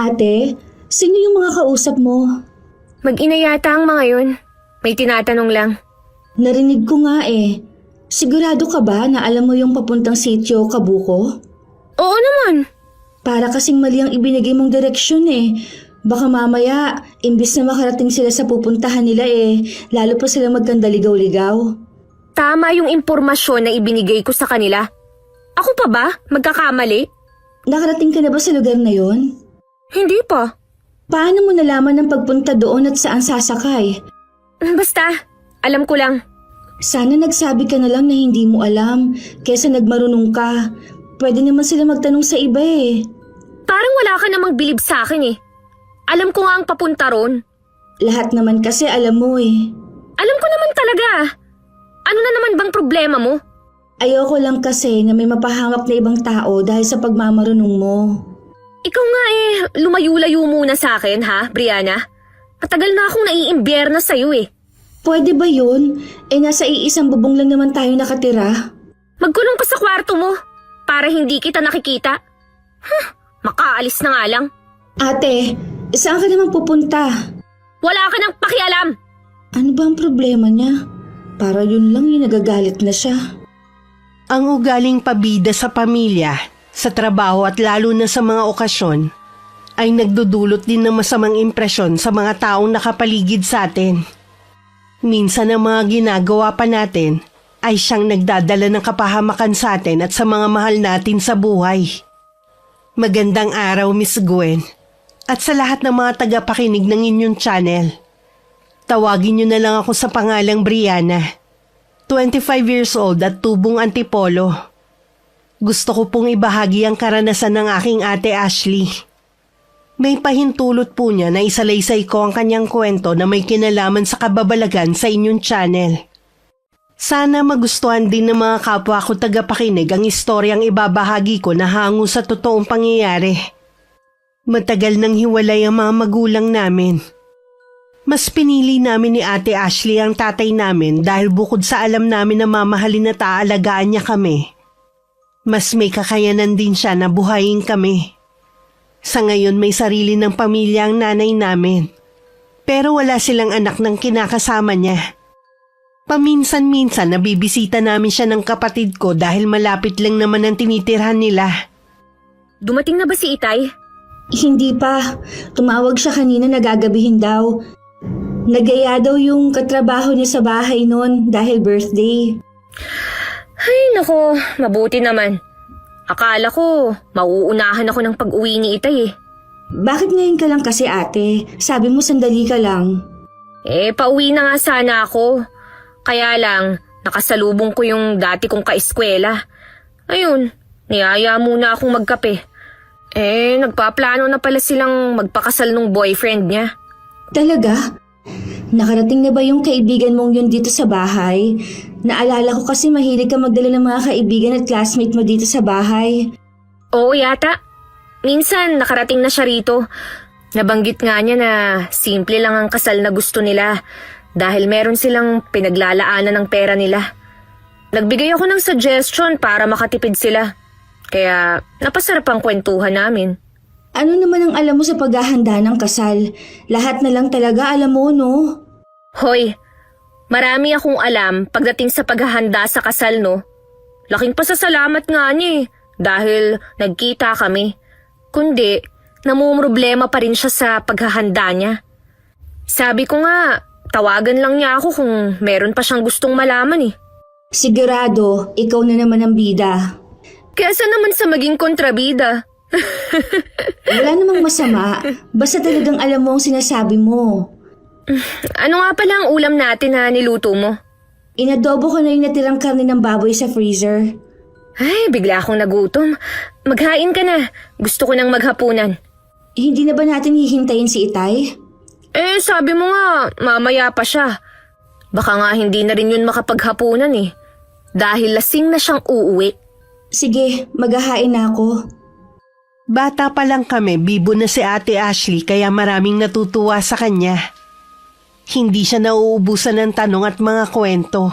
Ate, sino yung mga kausap mo? Mag-ina yata ang mga yun. May tinatanong lang. Narinig ko nga eh. Sigurado ka ba na alam mo yung papuntang sitio Kabuko? Oo naman. Para kasing mali ang ibinigay mong direksyon eh. Baka mamaya, imbis na makarating sila sa pupuntahan nila eh, lalo pa sila magkandaligaw-ligaw. Tama yung impormasyon na ibinigay ko sa kanila. Ako pa ba? Magkakamali? Nakarating ka na ba sa lugar na yon? Hindi pa. Paano mo nalaman ang pagpunta doon at saan sasakay? Basta, alam ko lang. Sana nagsabi ka na lang na hindi mo alam, kesa nagmarunong ka. Pwede naman sila magtanong sa iba eh. Parang wala ka namang bilib sa akin eh. Alam ko nga ang papunta ron. Lahat naman kasi alam mo eh. Alam ko naman talaga. Ano na naman bang problema mo? Ayoko lang kasi na may mapahamak na ibang tao dahil sa pagmamarunong mo. Ikaw nga eh, lumayo-layo muna sa akin ha, Brianna? Matagal na akong naiimbierna sa'yo eh. Pwede ba yun? Eh nasa iisang bubong lang naman tayo nakatira. Magkulong ka sa kwarto mo para hindi kita nakikita. Makaalis na nga lang. Ate, saan ka naman pupunta? Wala ka nang pakialam. Ano ba ang problema niya? Para yun lang yung nagagalit na siya. Ang ugaling pabida sa pamilya, sa trabaho at lalo na sa mga okasyon, ay nagdudulot din ng masamang impresyon sa mga taong nakapaligid sa atin. Minsan ang mga ginagawa pa natin ay siyang nagdadala ng kapahamakan sa atin at sa mga mahal natin sa buhay. Magandang araw, Miss Gwen, at sa lahat ng mga tagapakinig ng inyong channel. Tawagin niyo na lang ako sa pangalang Brianna. 25 years old at tubong Antipolo. Gusto ko pong ibahagi ang karanasan ng aking ate Ashley. May pahintulot po niya na isalaysay ko ang kanyang kwento na may kinalaman sa kababalagan sa inyong channel. Sana magustuhan din ng mga kapwa ko tagapakinig ang istoryang ibabahagi ko na hango sa totoong pangyayari. Matagal nang hiwalay ang mga magulang namin. Mas pinili namin ni Ate Ashley ang tatay namin dahil bukod sa alam namin na mamahalin at aalagaan niya kami, mas may kakayanan din siya na buhayin kami. Sa ngayon may sarili ng pamilya ang nanay namin, pero wala silang anak ng kinakasama niya. Paminsan-minsan nabibisita namin siya ng kapatid ko dahil malapit lang naman ang tinitirhan nila. Dumating na ba si Itay? Hindi pa. Tumawag siya kanina na gagabihin daw. Nagaya daw yung katrabaho niya sa bahay noon dahil birthday. Ay nako, mabuti naman. Akala ko, mauunahan ako ng pag-uwi ni Itay eh. Bakit ngayon ka lang kasi ate? Sabi mo sandali ka lang. Pauwi na nga sana ako. Kaya lang, nakasalubong ko yung dati kong kaeskwela. Ayun, niyaya muna akong magkape. Nagpaplano na pala silang magpakasal nung boyfriend niya. Talaga? Nakarating na ba yung kaibigan mong yun dito sa bahay? Naalala ko kasi mahilig ka magdala ng mga kaibigan at classmate mo dito sa bahay. Oo yata. Minsan nakarating na siya rito. Nabanggit nga niya na simple lang ang kasal na gusto nila dahil meron silang pinaglalaanan ng pera nila. Nagbigay ako ng suggestion para makatipid sila. Kaya napasarap ang kwentuhan namin. Ano naman ang alam mo sa paghahanda ng kasal? Lahat na lang talaga alam mo, no? Hoy, marami akong alam pagdating sa paghahanda sa kasal, no? Laking pasasalamat nga niya eh, dahil nagkita kami. Kundi, namumroblema pa rin siya sa paghahanda niya. Sabi ko nga, tawagan lang niya ako kung meron pa siyang gustong malaman eh. Sigurado, ikaw na naman ang bida. Kesa naman sa maging kontrabida. Wala namang masama, basta talagang alam mo ang sinasabi mo. Ano nga pala ang ulam natin na niluto mo? Inadobo ko na yung natirang karne ng baboy sa freezer. Ay, bigla akong nagutom. Maghain ka na. Gusto ko nang maghapunan. Hindi na ba natin hihintayin si Itay? Sabi mo nga, mamaya pa siya. Baka nga hindi na rin yun makapaghapunan eh. Dahil lasing na siyang uuwi. Sige, maghahain na ako. Bata pa lang kami, bibo na si Ate Ashley kaya maraming natutuwa sa kanya. Hindi siya nauubusan ng tanong at mga kwento.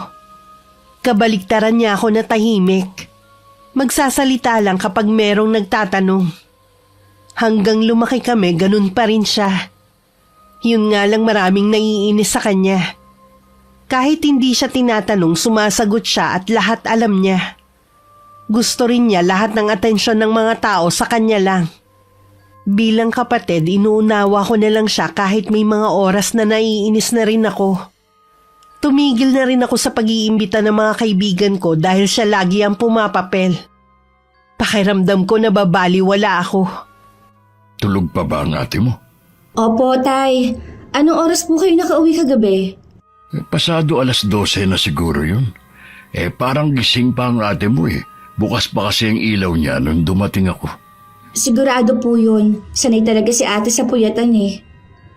Kabaliktaran niya ako na tahimik. Magsasalita lang kapag merong nagtatanong. Hanggang lumaki kami, ganun pa rin siya. Yun nga lang maraming naiinis sa kanya. Kahit hindi siya tinatanong, sumasagot siya at lahat alam niya. Gusto rin niya lahat ng atensyon ng mga tao sa kanya lang. Bilang kapatid, inuunawa ko na lang siya kahit may mga oras na naiinis na rin ako. Tumigil na rin ako sa pag-iimbita ng mga kaibigan ko dahil siya lagi ang pumapapel. Pakiramdam ko na babaliwala ako. Tulog pa ba ang ate mo? Opo, Tay. Anong oras po kayo nakauwi kagabi? Pasado 12:00 na siguro yun. Parang gising pa ang ate mo eh. Bukas pa kasi ang ilaw niya nung dumating ako. Sigurado po yun. Sanay talaga si ate sa puyatan eh.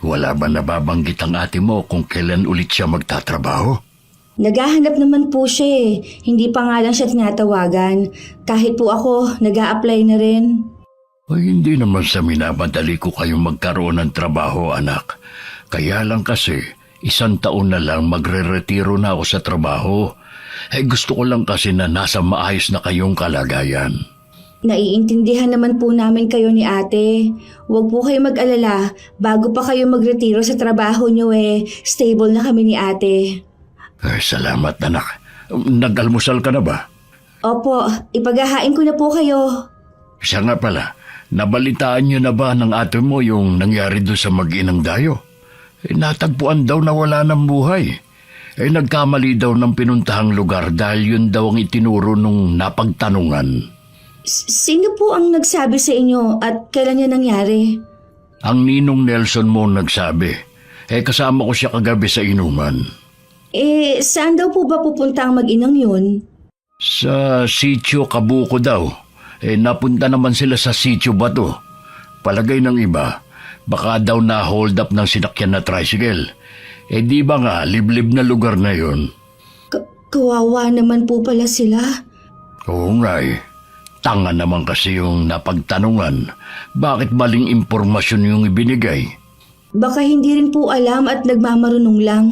Wala ba nababanggit ang ate mo kung kailan ulit siya magtatrabaho? Naghahanap naman po siya eh. Hindi pa nga lang siya tinatawagan. Kahit po ako, nag-a-apply na rin. Ay, hindi naman sa minamadali ko kayong magkaroon ng trabaho, anak. Kaya lang kasi, 1 taon na lang magre-retiro na ako sa trabaho. Gusto ko lang kasi na nasa maayos na kayong kalagayan. Naiintindihan naman po namin kayo ni ate. Huwag po kayo mag-alala. Bago pa kayo magretiro sa trabaho niyo stable na kami ni ate. Salamat, anak. Nag-almusal ka na ba? Opo, ipaghahain ko na po kayo. Siya nga pala, nabalitaan niyo na ba ng ate mo yung nangyari doon sa mag-inang Dayo? Natagpuan daw na wala ng buhay. Nagkamali daw ng pinuntahang lugar dahil yun daw ang itinuro nung napagtanungan. Sino po ang nagsabi sa inyo at kailan niya nangyari? Ang ninong Nelson mo nagsabi. Kasama ko siya kagabi sa inuman. Saan daw po ba pupunta ang mag-inang yun? Sa sitio Kabuko daw. Napunta naman sila sa sitio Bato. Palagay ng iba, baka daw na-hold up ng sinakyan na tricycle. Di ba nga, liblib na lugar na yun? Kawawa naman po pala sila. Oo nga Tanga naman kasi yung napagtanungan. Bakit maling impormasyon yung ibinigay? Baka hindi rin po alam at nagmamarunong lang.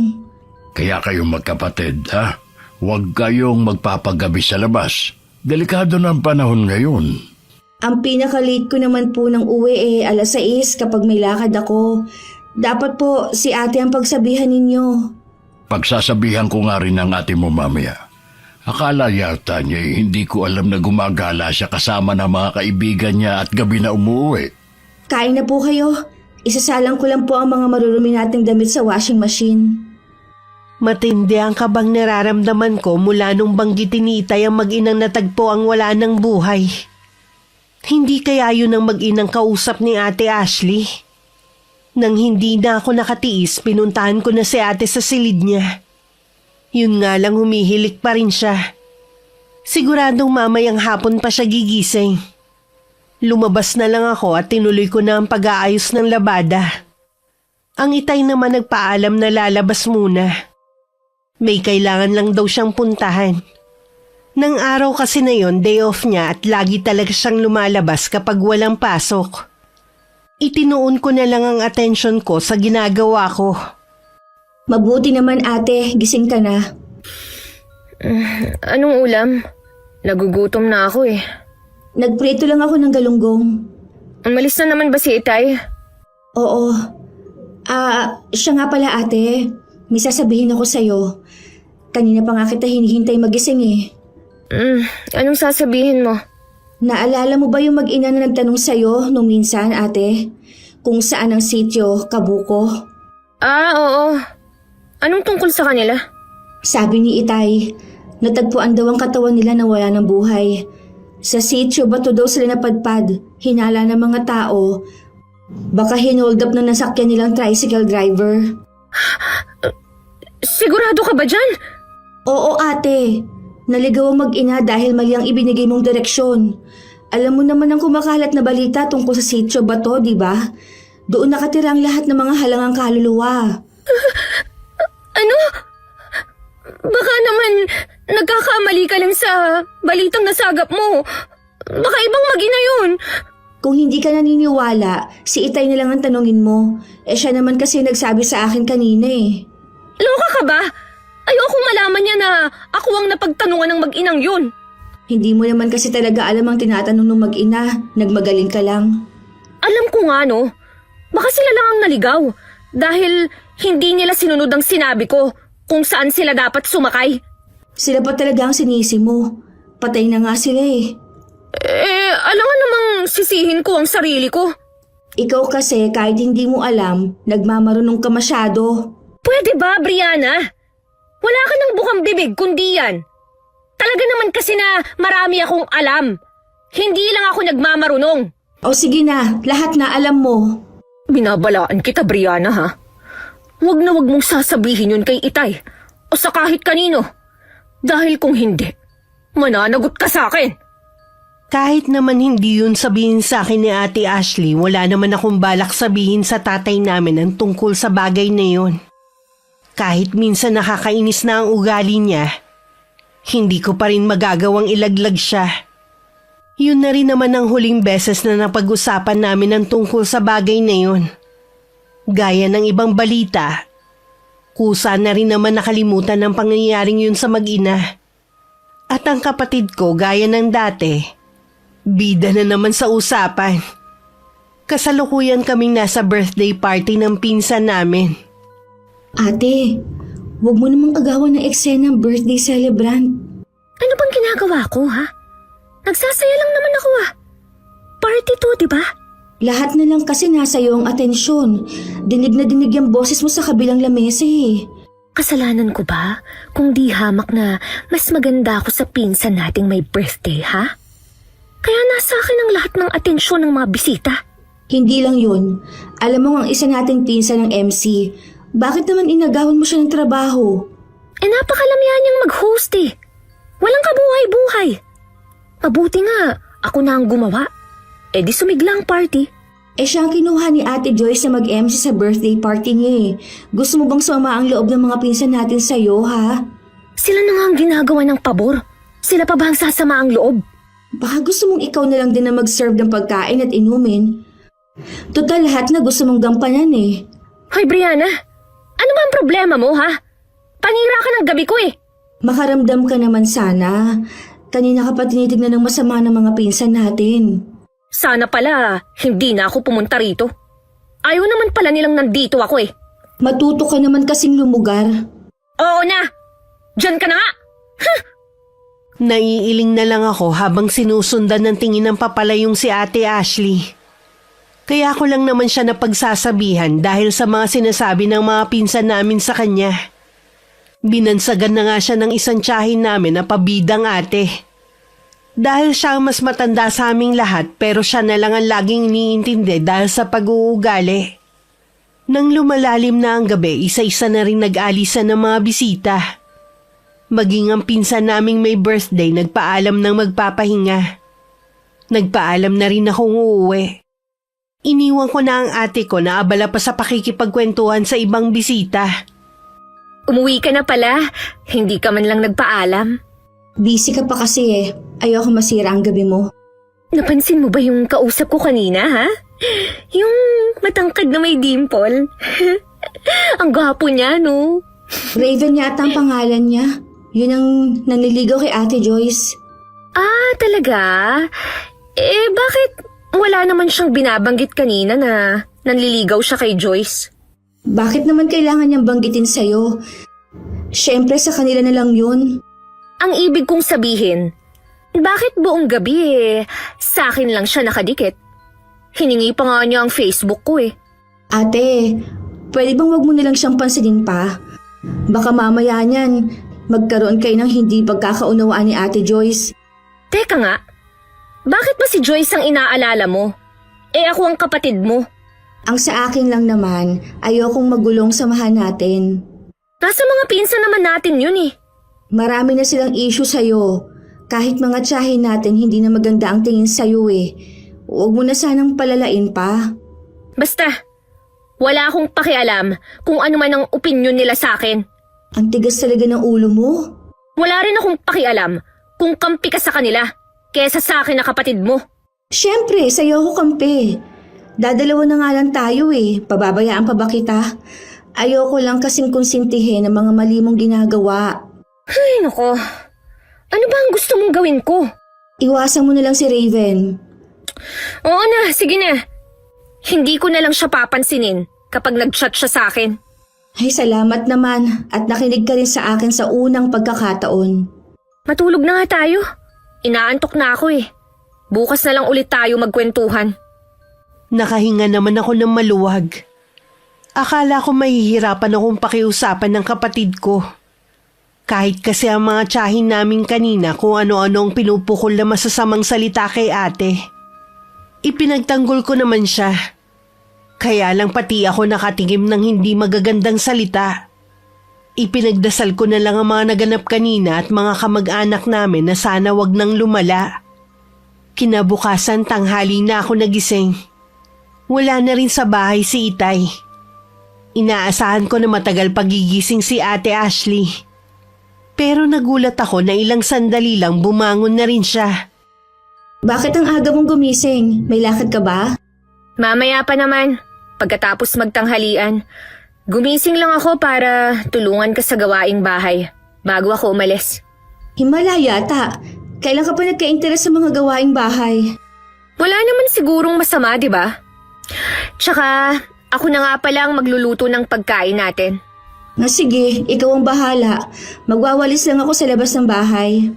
Kaya kayong magkapatid, ha? Huwag kayong magpapagabi sa labas. Delikado na ang panahon ngayon. Ang pinaka-late ko naman po ng uwi 6:00 kapag may lakad ako. Dapat po si ate ang pagsabihan ninyo. Pagsasabihan ko nga rin ng ate mo mamaya. Akala yata niya hindi ko alam na gumagala siya kasama ng mga kaibigan niya at gabi na umuwi. Kain na po kayo. Isasalang ko lang po ang mga marurumi nating damit sa washing machine. Matindi ang kabang nararamdaman ko mula nung banggitin ni Itay ang mag-inang natagpo ang wala ng buhay. Hindi kaya yun ang mag-inang kausap ni Ate Ashley? Nang hindi na ako nakatiis, pinuntahan ko na si ate sa silid niya. Yun nga lang humihilik pa rin siya. Siguradong mamayang hapon pa siya gigising. Lumabas na lang ako at tinuloy ko na ang pag-aayos ng labada. Ang Itay naman nagpaalam na lalabas muna. May kailangan lang daw siyang puntahan. Nang araw kasi na yon, day off niya at lagi talaga siyang lumalabas kapag walang pasok. Itinuon ko na lang ang atensyon ko sa ginagawa ko. Mabuti naman ate, gising ka na. Anong ulam? Nagugutom na ako Nagprito lang ako ng galunggong. Umalis na naman ba si Itay? Oo. Siya nga pala ate. May sasabihin ako sa'yo. Kanina pa nga kita hinihintay magising Anong sasabihin mo? Naalala mo ba yung mag-ina na nagtanong sa'yo nung minsan ate? Kung saan ang sitio, Kabuko? Oo. Anong tungkol sa kanila? Sabi ni Itay, natagpuan daw ang katawan nila na wala ng buhay. Sa sitio Bato daw sila napadpad, hinala ng mga tao. Baka hinold up na nasakyan nilang tricycle driver. Sigurado ka ba dyan? Oo ate, naligaw ang mag-ina dahil mali ang ibinigay mong direksyon. Alam mo naman ang kumakalat na balita tungkol sa sitio Bato, di ba? Doon nakatira ang lahat ng mga halangang kaluluwa. Ano? Baka naman nagkakamali ka lang sa balitang nasagap mo. Baka ibang mag-ina yun. Kung hindi ka naniniwala, si Itay na lang ang tanungin mo. Siya naman kasi nagsabi sa akin kanina Loka ka ba? Ayokong malaman niya na ako ang napagtanungan ng mag-inang yun. Hindi mo naman kasi talaga alam ang tinatanong ng mag-ina. Nagmagaling ka lang. Alam ko nga no, baka sila lang ang naligaw dahil hindi nila sinunod ang sinabi ko kung saan sila dapat sumakay. Sila pa talaga ang sinisi mo. Patay na nga sila eh. Alam nga namang sisihin ko ang sarili ko. Ikaw kasi kahit hindi mo alam, nagmamarunong ka masyado. Pwede ba, Brianna? Wala ka ng bukang bibig kundi yan. Talaga naman kasi na marami akong alam. Hindi lang ako nagmamarunong. O sige na, lahat na alam mo. Binabalaan kita, Brianna, ha? Huwag na huwag mong sasabihin yun kay Itay o sa kahit kanino. Dahil kung hindi, mananagot ka sa akin. Kahit naman hindi yun sabihin sa akin ni Ate Ashley, wala naman akong balak sabihin sa tatay namin ang tungkol sa bagay na yun. Kahit minsan nakakainis na ang ugali niya, hindi ko pa rin magagawang ilaglag siya. Yun na rin naman ang huling beses na napag-usapan namin ang tungkol sa bagay na yun. Gaya ng ibang balita, kusa na rin naman nakalimutan ang pangyayaring yun sa mag-ina. At ang kapatid ko, gaya ng dati, bida na naman sa usapan. Kasalukuyan kaming nasa birthday party ng pinsan namin. Ate, huwag mo namang agawan ng eksena ng birthday celebrant. Ano bang ginagawa ko, ha? Nagsasaya lang naman ako, Party to, di ba? Lahat na lang kasi nasa iyo ang atensyon. Dinig na dinig yung boses mo sa kabilang lamesa eh. Kasalanan ko ba kung di hamak na mas maganda ako sa pinsan nating may birthday, ha? Kaya nasa akin ang lahat ng atensyon ng mga bisita. Hindi lang yun. Alam mo ang isa nating pinsan ng MC. Bakit naman inagawan mo siya ng trabaho? Napakalamihan niyang mag-host eh. Walang kabuhay-buhay. Mabuti nga, ako na ang gumawa. Di sumigla ang party. Siya ang kinuha ni Ate Joyce na mag-MC sa birthday party niya eh. Gusto mo bang sumama ang loob ng mga pinsan natin sa'yo, ha? Sila na nga ang ginagawa ng pabor. Sila pa ba ang sasama ang loob? Baka gusto mong ikaw na lang din na mag-serve ng pagkain at inumin. Total lahat na gusto mong gampanan eh. Hoy, Brianna, ano ba ang problema mo, ha? Panira ka ng gabi ko eh. Makaramdam ka naman sana. Kanina ka pa tinitignan ng masama ng mga pinsan natin. Sana pala, hindi na ako pumunta rito. Ayaw naman pala nilang nandito ako eh. Matuto ka naman kasing lumugar. Oo na! Diyan ka na nga! Naiiling na lang ako habang sinusundan ng tingin ng papalayong si Ate Ashley. Kaya ko lang naman siya napagsasabihan dahil sa mga sinasabi ng mga pinsan namin sa kanya. Binansagan na nga siya ng isang tiyahin namin na pabidang ate. Dahil siya ang mas matanda sa aming lahat pero siya na lang ang laging iniintindi dahil sa pag-uugali. Nang lumalalim na ang gabi, isa-isa na rin nag-alisan ng mga bisita. Maging ang pinsan naming may birthday nagpaalam ng magpapahinga. Nagpaalam na rin akong uuwi. Iniwan ko na ang ate ko na abala pa sa pakikipagkwentuhan sa ibang bisita. Umuwi ka na pala. Hindi ka man lang nagpaalam. Busy ka pa kasi eh. Ayoko masira ang gabi mo. Napansin mo ba yung kausap ko kanina, ha? Yung matangkad na may dimple. Ang gwapo niya, no? Raven yata ang pangalan niya. Yun ang nanliligaw kay Ate Joyce. Ah, talaga? Bakit wala naman siyang binabanggit kanina na nanliligaw siya kay Joyce? Bakit naman kailangan niyang banggitin sa'yo? Siyempre sa kanila na lang yun. Ang ibig kong sabihin, bakit buong gabi sa akin lang siya nakadikit? Hiningi pa nga niya ang Facebook ko eh. Ate, pwede bang wag mo nilang siyang pansinin pa? Baka mamaya niyan, magkaroon kayo ng hindi pagkakaunawaan ni Ate Joyce. Teka nga, bakit ba si Joyce ang inaalala mo? Ako ang kapatid mo. Ang sa akin lang naman, ayokong magulong samahan natin. Nasa mga pinsan naman natin yun eh. Marami na silang issue sa'yo. Kahit mga tiyahin natin, hindi na maganda ang tingin sa'yo eh. Huwag mo na sanang palalain pa. Basta, wala akong pakialam kung ano man ang opinyon nila sa akin. Ang tigas talaga ng ulo mo. Wala rin akong pakialam kung kampi ka sa kanila kesa sa akin na kapatid mo. Siyempre, sa'yo ako kampi. Dadalawa na nga lang tayo eh. Pababayaan pa ba kita? Ayoko lang kasing konsintihin ang mga mali mong ginagawa. Ay, nako. Ano ba ang gusto mong gawin ko? Iwasan mo na lang si Raven. Oo na, sige na. Hindi ko na lang siya papansinin kapag nag-chat siya sa akin. Ay, salamat naman at nakinig ka rin sa akin sa unang pagkakataon. Matulog na nga tayo. Inaantok na ako eh. Bukas na lang ulit tayo magkwentuhan. Nakahinga naman ako ng maluwag. Akala ko mahihirapan akong pakiusapan ng kapatid ko. Kahit kasi ang mga tiyahin namin kanina kung ano-ano ang pinupukol na masasamang salita kay ate. Ipinagtanggol ko naman siya. Kaya lang pati ako nakatingim ng hindi magagandang salita. Ipinagdasal ko na lang ang mga naganap kanina at mga kamag-anak namin na sana wag nang lumala. Kinabukasan tanghali na ako nagising. Wala na rin sa bahay si Itay. Inaasahan ko na matagal pagigising si Ate Ashley. Pero nagulat ako na ilang sandali lang bumangon na rin siya. Bakit ang aga mong gumising? May lakad ka ba? Mamaya pa naman, pagkatapos magtanghalian. Gumising lang ako para tulungan ka sa gawaing bahay bago ako umalis. Himala yata. Kailan ka pa nagka-interes sa mga gawaing bahay? Wala naman sigurong masama, di ba? Tsaka, ako na nga pala ang magluluto ng pagkain natin. Nga sige, ikaw ang bahala. Magwawalis lang ako sa labas ng bahay.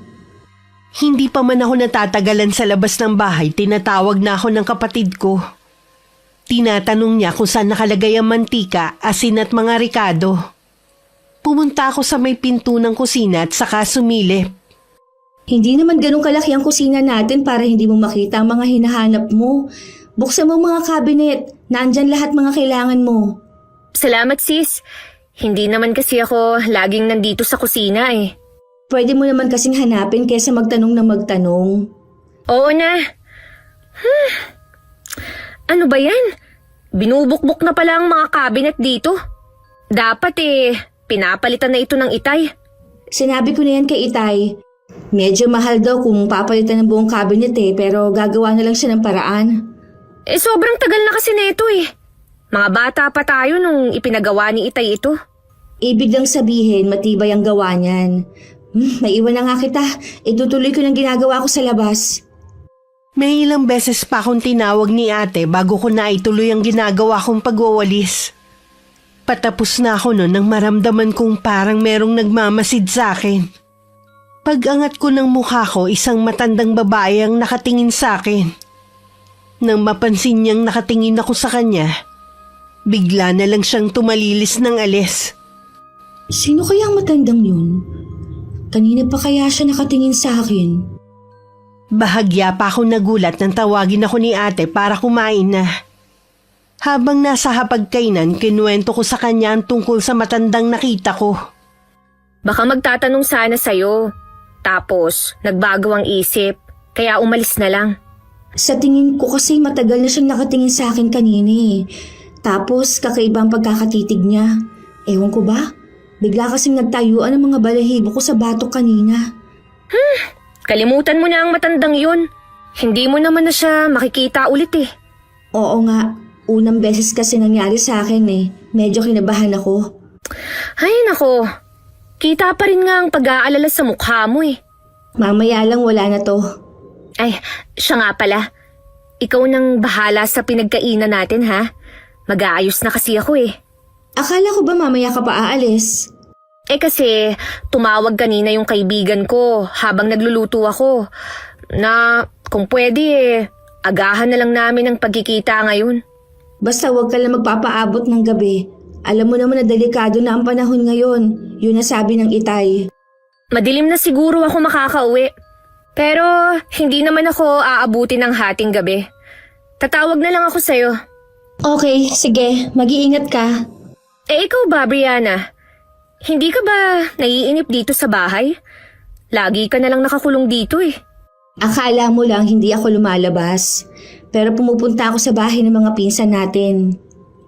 Hindi pa man ako natatagalan sa labas ng bahay, tinatawag na ako ng kapatid ko. Tinatanong niya kung saan nakalagay ang mantika, asin at mga rikado. Pumunta ako sa may pinto ng kusina at saka sumilip. Hindi naman ganun kalaki ang kusina natin para hindi mo makita ang mga hinahanap mo. Buksan mo ang mga cabinet. Nandyan lahat mga kailangan mo. Salamat sis. Hindi naman kasi ako laging nandito sa kusina eh. Pwede mo naman kasing hanapin kaysa magtanong na magtanong. Oo na. Ano ba yan? Binubukbok na pala ang mga cabinet dito. Dapat pinapalitan na ito ng Itay. Sinabi ko na yan kay Itay. Medyo mahal daw kung papalitan ng buong cabinet pero gagawa na lang siya ng paraan. Sobrang tagal na kasi nito eh. Mga bata pa tayo nung ipinagawa ni Itay ito. Ibig lang sabihin matibay ang gawa niyan. Maiwan na nga kita. Itutuloy ko ng ginagawa ko sa labas. May ilang beses pa akong tinawag ni ate bago ko na ituloy ang ginagawa kong pagwawalis. Patapos na ako noon nang maramdaman kong parang merong nagmamasid sa akin. Pag-angat ko ng mukha ko, isang matandang babae ang nakatingin sa akin. Nang mapansin niyang nakatingin ako sa kanya, bigla na lang siyang tumalilis ng alis. Sino kaya ang matandang yun? Kanina pa kaya siya nakatingin sa akin? Bahagya pa ako nagulat nang tawagin ako ni ate para kumain na. Habang nasa hapagkainan, kinuwento ko sa kanya ang tungkol sa matandang nakita ko. Baka magtatanong sana sa'yo. Tapos, nagbago ang isip. Kaya umalis na lang. Sa tingin ko kasi matagal na siyang nakatingin sa akin kanina. Tapos kakaiba ang pagkakatitig niya. Ewan ko ba? Bigla kasing nagtayuan ang mga balahibo ko sa batok kanina. Kalimutan mo na ang matandang yun. Hindi mo naman na siya makikita ulit eh. Oo nga, unang beses kasi nangyari sa akin Medyo kinabahan ako. Ay nako, kita pa rin nga ang pag-aalala sa mukha mo eh. Mamaya lang wala na to. Ay, siya nga pala. Ikaw nang bahala sa pinagkainan natin ha. Mag-aayos na kasi ako eh. Akala ko ba mamaya ka pa aalis? Kasi tumawag kanina yung kaibigan ko habang nagluluto ako na kung pwede agahan na lang namin ang pagkikita ngayon. Basta huwag ka lang magpapaabot ng gabi. Alam mo naman na delikado na ang panahon ngayon. Yun ang sabi ng Itay. Madilim na siguro ako makakauwi. Pero hindi naman ako aabuti ng hating gabi. Tatawag na lang ako sa'yo. Okay, sige. Mag-iingat ka. Ikaw ba, Brianna? Hindi ka ba naiinip dito sa bahay? Lagi ka na lang nakakulong dito eh. Akala mo lang hindi ako lumalabas. Pero pumupunta ako sa bahay ng mga pinsan natin.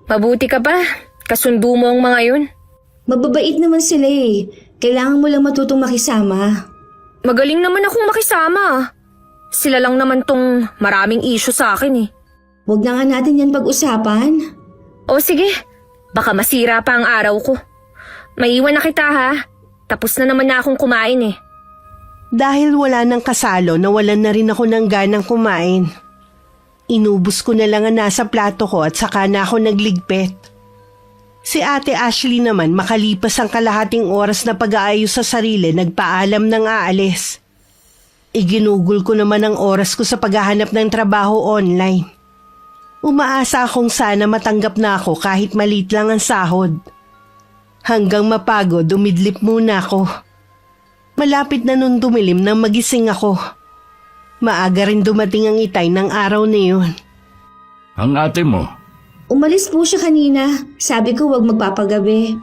Mabuti ka pa. Kasundo mo ang mga yun. Mababait naman sila Kailangan mo lang matutong makisama. Magaling naman akong makisama. Sila lang naman tong maraming issue sa akin eh. Huwag na nga natin yan pag-usapan. O sige, baka masira pa ang araw ko. Maiwan na kita ha. Tapos na naman na akong kumain eh. Dahil wala ng kasalo, nawalan na rin ako ng ganang kumain. Inubos ko na lang ang nasa plato ko at saka na ako nagligpit. Si Ate Ashley naman makalipas ang kalahating oras na pag-aayos sa sarili, nagpaalam ng aalis. Iginugol ko naman ang oras ko sa paghahanap ng trabaho online. Umaasa akong sana matanggap na ako kahit maliit lang ang sahod. Hanggang mapagod, umidlip muna ako. Malapit na nun dumilim nang magising ako. Maaga rin dumating ang itay ng araw na yun. Ang ate mo, Umalis po siya kanina. Sabi ko wag magpapagabi.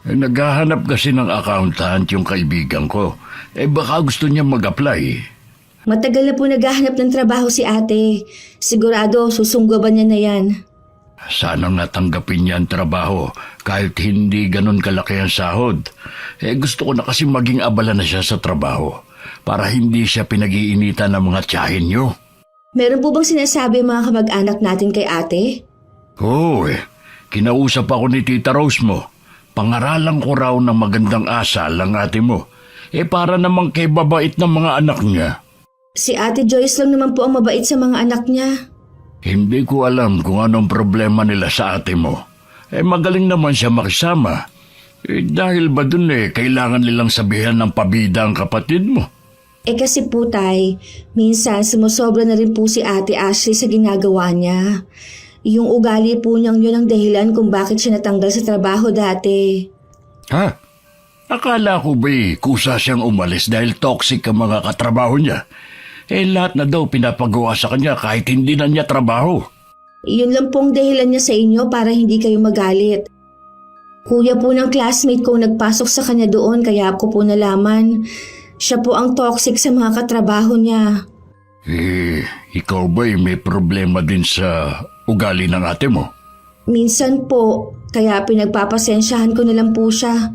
naghahanap kasi ng accountant yung kaibigan ko. Baka gusto niya mag-apply. Matagal na po naghahanap ng trabaho si ate. Sigurado susunggaban niya na yan. Sanang natanggapin niya ang trabaho kahit hindi ganun kalaki ang sahod. Gusto ko na kasi maging abala na siya sa trabaho para hindi siya pinag-iinitan ng mga tiyahin niyo. Meron po bang sinasabi mga kamag-anak natin kay ate? Oo kinausap ako ni Tita Rose mo. Pangaralan ko raw ng magandang asal ang ate mo. Para namang kay babait ng mga anak niya. Si ate Joyce lang naman po ang mabait sa mga anak niya. Hindi ko alam kung anong problema nila sa ate mo. Magaling naman siya makisama. Dahil ba dun kailangan nilang sabihan ng pabida ang kapatid mo? Kasi po tay, minsan sumusobra na rin po si ate Ashley sa ginagawa niya. Yung ugali po niyang yun ang dahilan kung bakit siya natanggal sa trabaho dati. Ha? Akala ko ba'y kusa siyang umalis dahil toxic ang mga katrabaho niya? Lahat na daw pinapagawa sa kanya kahit hindi na niya trabaho. Yun lang pong dahilan niya sa inyo para hindi kayo magalit. Kuya po ng classmate kong nagpasok sa kanya doon kaya ko po nalaman. Siya po ang toxic sa mga katrabaho niya. Ikaw ba'y may problema din sa ugali ng ate mo? Minsan po, kaya pinagpapasensyahan ko na lang po siya.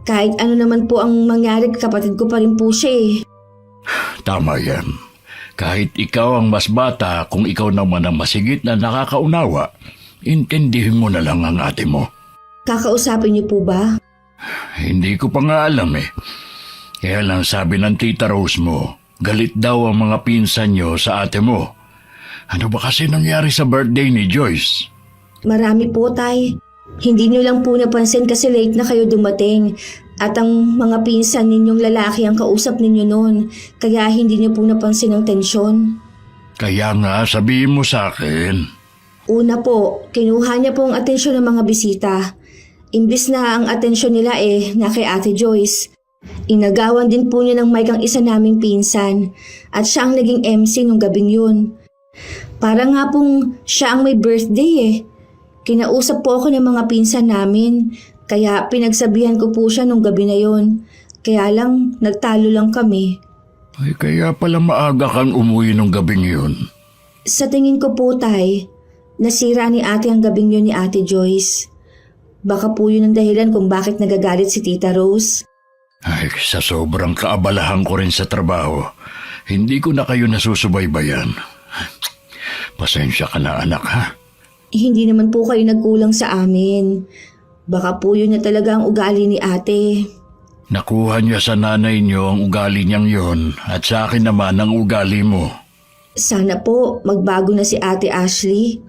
Kahit ano naman po ang mangyari, kapatid ko pa rin po siya eh. Tama yan. Kahit ikaw ang mas bata, kung ikaw naman ang masigit na nakakaunawa, intindihin mo na lang ang ate mo. Kakausapin niyo po ba? Hindi ko pa nga alam Kaya lang sabi ng Tita Rose mo, galit daw ang mga pinsan niyo sa ate mo. Ano ba kasi nangyari sa birthday ni Joyce? Marami po tay. Hindi niyo lang po napansin kasi late na kayo dumating. At ang mga pinsan ninyong lalaki ang kausap ninyo noon. Kaya hindi niyo po napansin ang tensyon. Kaya nga sabihin mo sa akin. Una po, kinuha niya po ang atensyon ng mga bisita. Imbis na ang atensyon nila na kay Ate Joyce. Inagawan din po niya ng mic ang isa naming pinsan. At siya ang naging MC nung gabing yun. Para nga pong siya ang may birthday Kinausap po ako ng mga pinsan namin, kaya pinagsabihan ko po siya nung gabi na yon. Kaya lang, nagtalo lang kami. Kaya pala maaga kang umuwi nung gabing yun. Sa tingin ko po tay, nasira ni ate ang gabing yun ni Ate Joyce. Baka po yun ang dahilan kung bakit nagagalit si Tita Rose. Sa sobrang kaabalahan ko rin sa trabaho, hindi ko na kayo nasusubaybayan. Pasensya ka na anak ha. Hindi naman po kayo nagkulang sa amin. Baka po yun na talaga ang ugali ni ate. Nakuha niya sa nanay niyo ang ugali niyang yon at sa akin naman ang ugali mo. Sana po magbago na si Ate Ashley.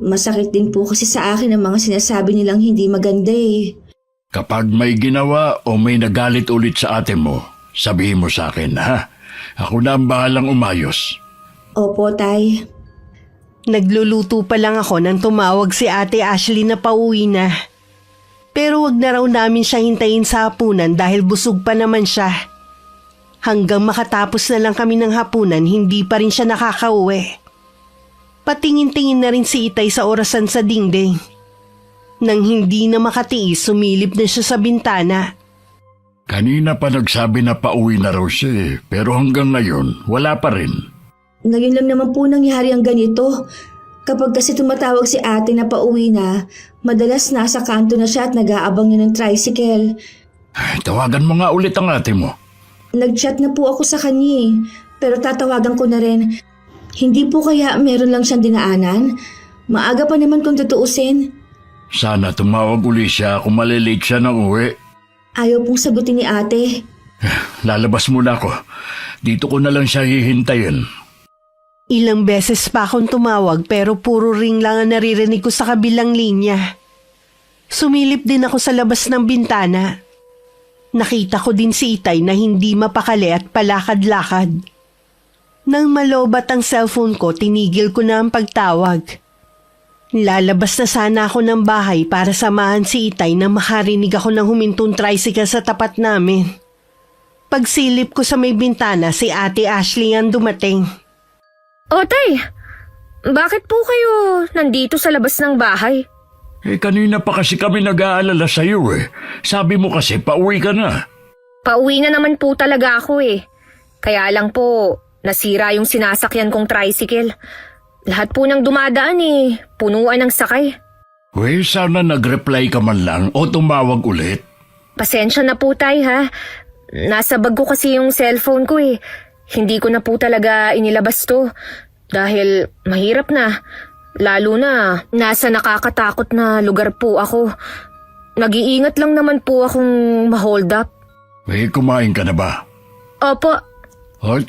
Masakit din po kasi sa akin ang mga sinasabi nilang hindi maganda Kapag may ginawa o may nagalit ulit sa ate mo, sabihin mo sa akin ha. Ako na ang bahalang umayos. Opo tay. Nagluluto pa lang ako nang tumawag si Ate Ashley na pauwi na. Pero wag na raw namin siya hintayin sa hapunan dahil busog pa naman siya. Hanggang makatapos na lang kami ng hapunan, hindi pa rin siya nakakauwi. Patingin-tingin na rin si Itay sa orasan sa dingding. Nang hindi na makatiis, sumilip na siya sa bintana. Kanina pa nagsabi na pauwi na raw siya pero hanggang ngayon wala pa rin. Ngayon lang naman po nangyari ang ganito. Kapag kasi tumatawag si ate na pauwi na, madalas nasa kanto na siya at nag-aabang niya ng tricycle. Tawagan mo nga ulit ang ate mo. Nag-chat na po ako sa kanya pero tatawagan ko na rin. Hindi po kaya meron lang siyang dinaanan? Maaga pa naman kung tutuusin. Sana tumawag uli siya kung malilate siya ng uwi. Ayaw pong sagutin ni ate. Lalabas muna ako. Dito ko na lang siya hihintayin. Ilang beses pa akong tumawag pero puro ring lang ang naririnig ko sa kabilang linya. Sumilip din ako sa labas ng bintana. Nakita ko din si Itay na hindi mapakali at palakad-lakad. Nang malobat ang cellphone ko, tinigil ko na ang pagtawag. Lalabas na sana ako ng bahay para samahan si Itay na makarinig ako ng humintong tricycle sa tapat namin. Pagsilip ko sa may bintana, si Ate Ashley ang dumating. O Tay, bakit po kayo nandito sa labas ng bahay? Kanina pa kasi kami nag-aalala sa iyo Sabi mo kasi pauwi ka na. Pauwi na naman po talaga ako Kaya lang po, nasira yung sinasakyan kong tricycle. Lahat po ng dumadaan punuan ng sakay. Sana nag-reply ka man lang o tumawag ulit. Pasensya na po Tay ha. Nasa bag ko kasi yung cellphone ko Hindi ko na po talaga inilabas to. Dahil mahirap na. Lalo na nasa nakakatakot na lugar po ako. Nag-iingat lang naman po akong ma-hold up. Kumain ka na ba? Opo.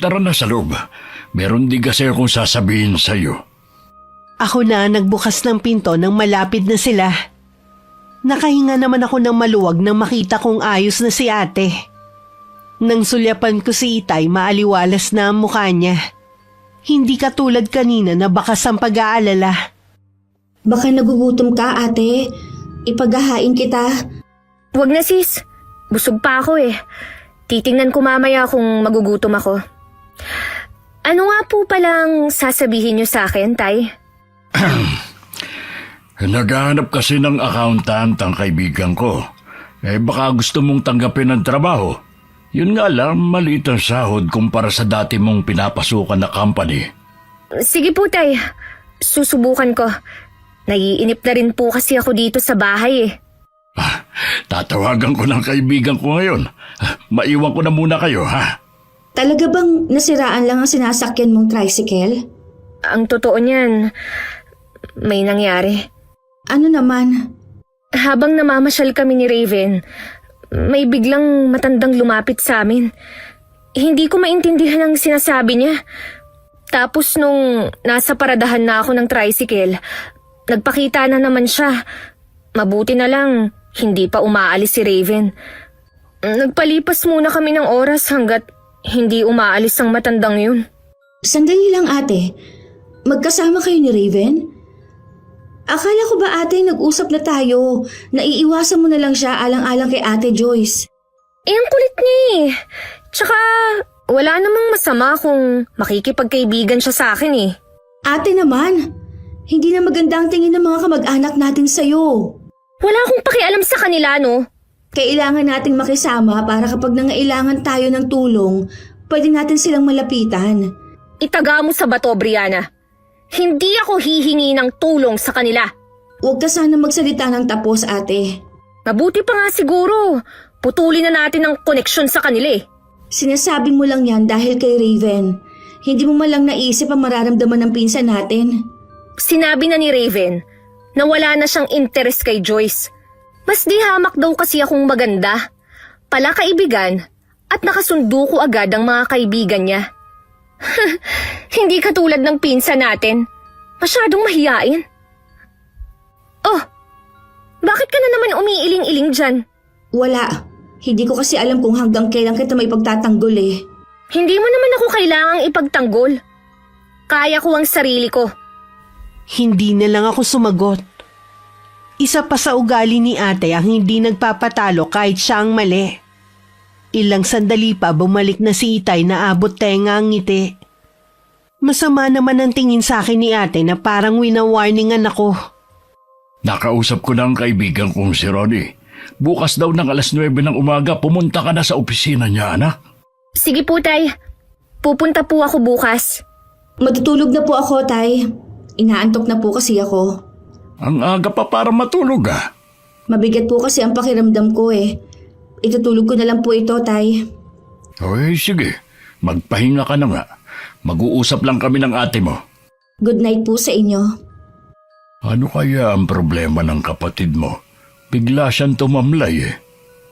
Tara na sa loob. Meron din kasi akong sasabihin sa iyo. Ako na nagbukas ng pinto nang malapit na sila. Nakahinga naman ako ng maluwag nang makita kong ayos na si ate. Nang sulyapan ko si Itay, maaliwalas na ang mukha niya. Hindi katulad kanina na bakas ang pag-aalala. Baka nagugutom ka, ate. Ipaghahain kita. Huwag na sis. Busog pa ako Titingnan ko mamaya kung magugutom ako. Ano nga po palang sasabihin niyo sa akin, Tay? Naghahanap kasi ng accountant ang kaibigan ko. Baka gusto mong tanggapin ang trabaho. Yun nga lang, maliit ang sahod kumpara sa dati mong pinapasukan na company. Sige po, Tay. Susubukan ko. Naiinip na rin po kasi ako dito sa bahay Tatawagan ko ng kaibigan ko ngayon. Maiwan ko na muna kayo, ha? Talaga bang nasiraan lang ang sinasakyan mong tricycle? Ang totoo niyan, may nangyari. Ano naman? Habang namamasyal kami ni Raven, may biglang matandang lumapit sa amin. Hindi ko maintindihan ang sinasabi niya. Tapos nung nasa paradahan na ako ng tricycle, nagpakita na naman siya. Mabuti na lang, hindi pa umaalis si Raven. Nagpalipas muna kami ng oras hanggat hindi umaalis ang matandang yun. Sandali lang, ate. Magkasama kayo ni Raven? Akala ko ba, ate, nag-usap na tayo? Naiiwasan mo na lang siya alang-alang kay Ate Joyce. Ang kulit niya Tsaka wala namang masama kung makikipagkaibigan siya sa akin Ate naman, hindi na maganda ang tingin ng mga kamag-anak natin sa'yo. Wala akong pakialam sa kanila, no? Kailangan nating makisama para kapag nangailangan tayo ng tulong, pwede natin silang malapitan. Itaga mo sa bato, Brianna. Hindi ako hihingi ng tulong sa kanila. Huwag ka sana magsalita ng tapos, ate. Mabuti pa nga siguro. Putulin na natin ang koneksyon sa kanila Sinasabi mo lang yan dahil kay Raven. Hindi mo man lang naisip ang mararamdaman ng pinsan natin. Sinabi na ni Raven na wala na siyang interest kay Joyce. Mas di hamak daw kasi akong maganda, pala kaibigan, at nakasundo ko agad ang mga kaibigan niya. Hindi katulad ng pinsan natin. Masyadong mahiyain. Oh, bakit ka na naman umiiling-iling dyan? Wala. Hindi ko kasi alam kung hanggang kailan kita may pagtatanggol Hindi mo naman ako kailangang ipagtanggol. Kaya ko ang sarili ko. Hindi na lang ako sumagot. Isa pa sa ugali ni ate ang hindi nagpapatalo kahit siya ang mali. Ilang sandali pa bumalik na si Itay na abot tenga ang ngiti. Masama naman ang tingin sa akin ni ate na parang wina-warningan ako. Nakausap ko na ang kaibigan kong si Ronnie. Bukas daw ng alas 9 ng umaga, pumunta ka na sa opisina niya, anak. Sige po, Tay. Pupunta po ako bukas. Matutulog na po ako, Tay. Inaantok na po kasi ako. Ang aga pa para matulog Mabigat po kasi ang pakiramdam ko Itutulog ko na lang po ito, Tay. Sige. Magpahinga ka na nga. Mag-uusap lang kami ng ate mo. Good night po sa inyo. Ano kaya ang problema ng kapatid mo? Bigla siyang tumamlay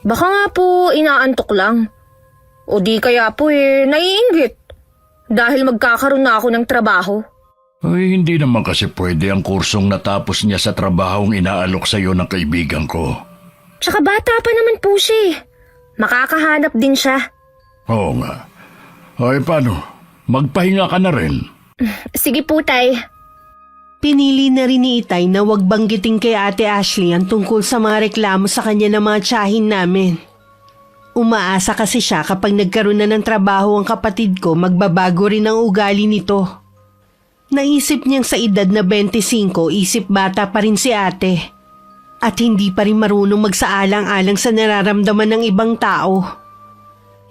Baka nga po inaantok lang. O di kaya po naiinggit. dahil magkakaroon na ako ng trabaho. Ay, hindi naman kasi pwede ang kursong natapos niya sa trabahong inaalok sa iyo ng kaibigan ko. Tsaka bata pa naman po siya eh. Makakahanap din siya. Oo nga. Ay, paano? Magpahinga ka na rin. Sige po, Tay. Pinili na rin ni Itay na wag banggitin kay Ate Ashley ang tungkol sa mga reklamo sa kanya ng mga tiyahin namin. Umaasa kasi siya kapag nagkaroon na ng trabaho ang kapatid ko, magbabago rin ang ugali nito. Naisip niyang sa edad na 25, isip bata pa rin si ate. At hindi pa rin marunong magsaalang-alang sa nararamdaman ng ibang tao.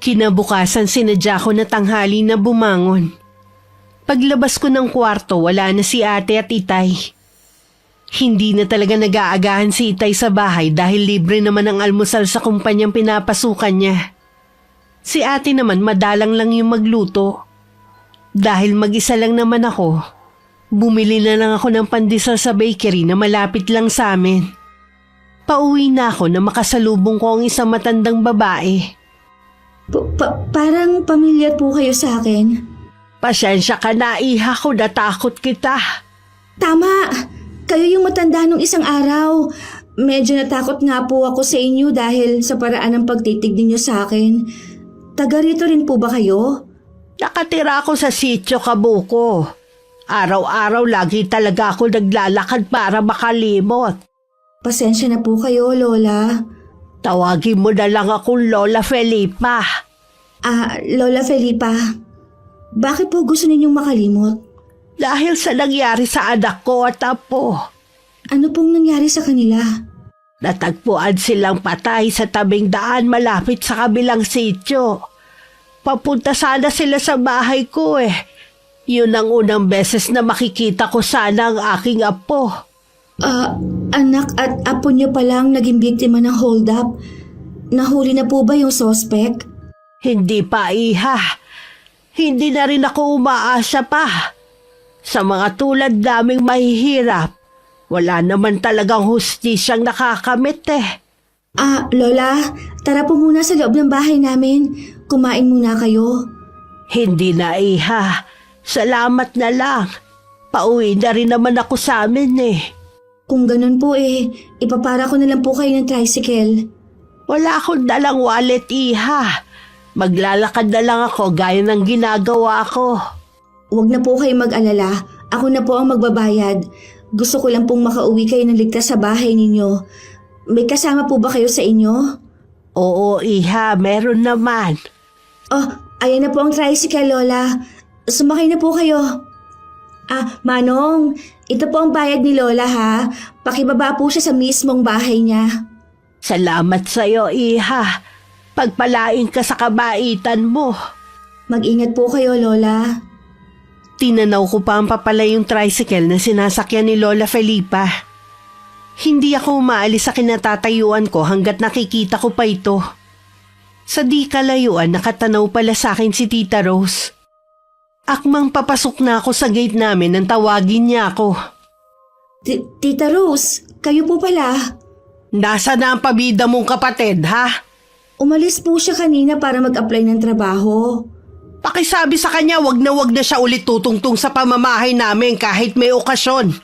Kinabukasan sinadya ko na tanghali na bumangon. Paglabas ko ng kwarto, wala na si ate at Itay. Hindi na talaga nag-aagahan si Itay sa bahay dahil libre naman ang almusal sa kumpanyang pinapasukan niya. Si ate naman madalang lang yung magluto. Dahil mag-isa lang naman ako, bumili na lang ako ng pandesal sa bakery na malapit lang sa amin. Pauwi na ako na makasalubong ko ang isang matandang babae. Parang pamilyar po kayo sa akin. Pasensya ka na, iha ko, natakot kita. Tama! Kayo yung matanda nung isang araw. Medyo natakot nga po ako sa inyo dahil sa paraan ng pagtitig ninyo sa akin. Taga rito rin po ba kayo? Nakatira ako sa sitio Kabuko. Araw-araw lagi talaga ako naglalakad para makalimot. Pasensya na po kayo, Lola. Tawagin mo na lang akong Lola Felipa. Lola Felipa, bakit po gusto ninyong makalimot? Dahil sa nangyari sa anak ko at apo. Ano pong nangyari sa kanila? Natagpuan silang patay sa tabing daan malapit sa kabilang sitio. Papunta sana sila sa bahay ko eh. Yun ang unang beses na makikita ko sana ang aking apo. Anak at apo niyo palang naging biktima ng hold-up. Nahuli na po ba yung suspect? Hindi pa, iha. Hindi na rin ako umaasa pa. Sa mga tulad naming mahihirap, wala naman talagang hustisyang nakakamit eh. Lola, tara po muna sa loob ng bahay namin. Kumain muna kayo. Hindi na, iha. Salamat na lang. Pauwi na rin naman ako sa amin eh. Kung ganun po ipapara ko na lang po kayo ng tricycle. Wala akong dalang wallet, iha. Maglalakad na lang ako gaya ng ginagawa ko. Huwag na po kayo mag-alala. Ako na po ang magbabayad. Gusto ko lang pong makauwi kayo ng ligtas sa bahay ninyo. May kasama po ba kayo sa inyo? Oo, iha. Meron naman. Ayan na po ang tricycle, Lola. Sumakay na po kayo. Manong, ito po ang bayad ni Lola ha. Pakibaba po siya sa mismong bahay niya. Salamat sa'yo, iha. Pagpalain ka sa kabaitan mo. Mag-ingat po kayo, Lola. Tinanaw ko pa ang papalay yung tricycle na sinasakyan ni Lola Felipa. Hindi ako umaalis sa kinatatayuan ko hanggat nakikita ko pa ito. Sa di kalayuan, nakatanaw pala sa akin si Tita Rose. Akmang papasok na ako sa gate namin nang tawagin niya ako. Tita Rose, kayo po pala. Nasaan na ang pabida mong kapatid, ha? Umalis po siya kanina para mag-apply ng trabaho. Pakisabi sa kanya wag na siya ulit tutungtong sa pamamahay namin kahit may okasyon.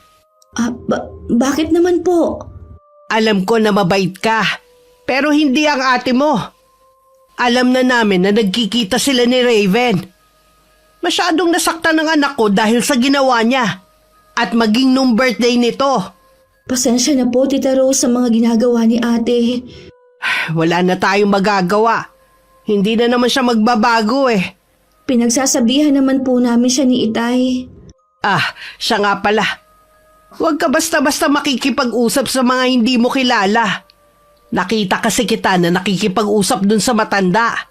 Bakit naman po? Alam ko na mabait ka, pero hindi ang ate mo. Alam na namin na nagkikita sila ni Raven. Masyadong nasaktan ng anak ko dahil sa ginawa niya. At maging nung birthday nito. Pasensya na po, Tita Rose, sa mga ginagawa ni ate. Wala na tayong magagawa. Hindi na naman siya magbabago eh. Pinagsasabihan naman po namin siya ni Itay. Siya nga pala. Huwag ka basta-basta makikipag-usap sa mga hindi mo kilala. Nakita kasi kita na nakikipag-usap dun sa matanda.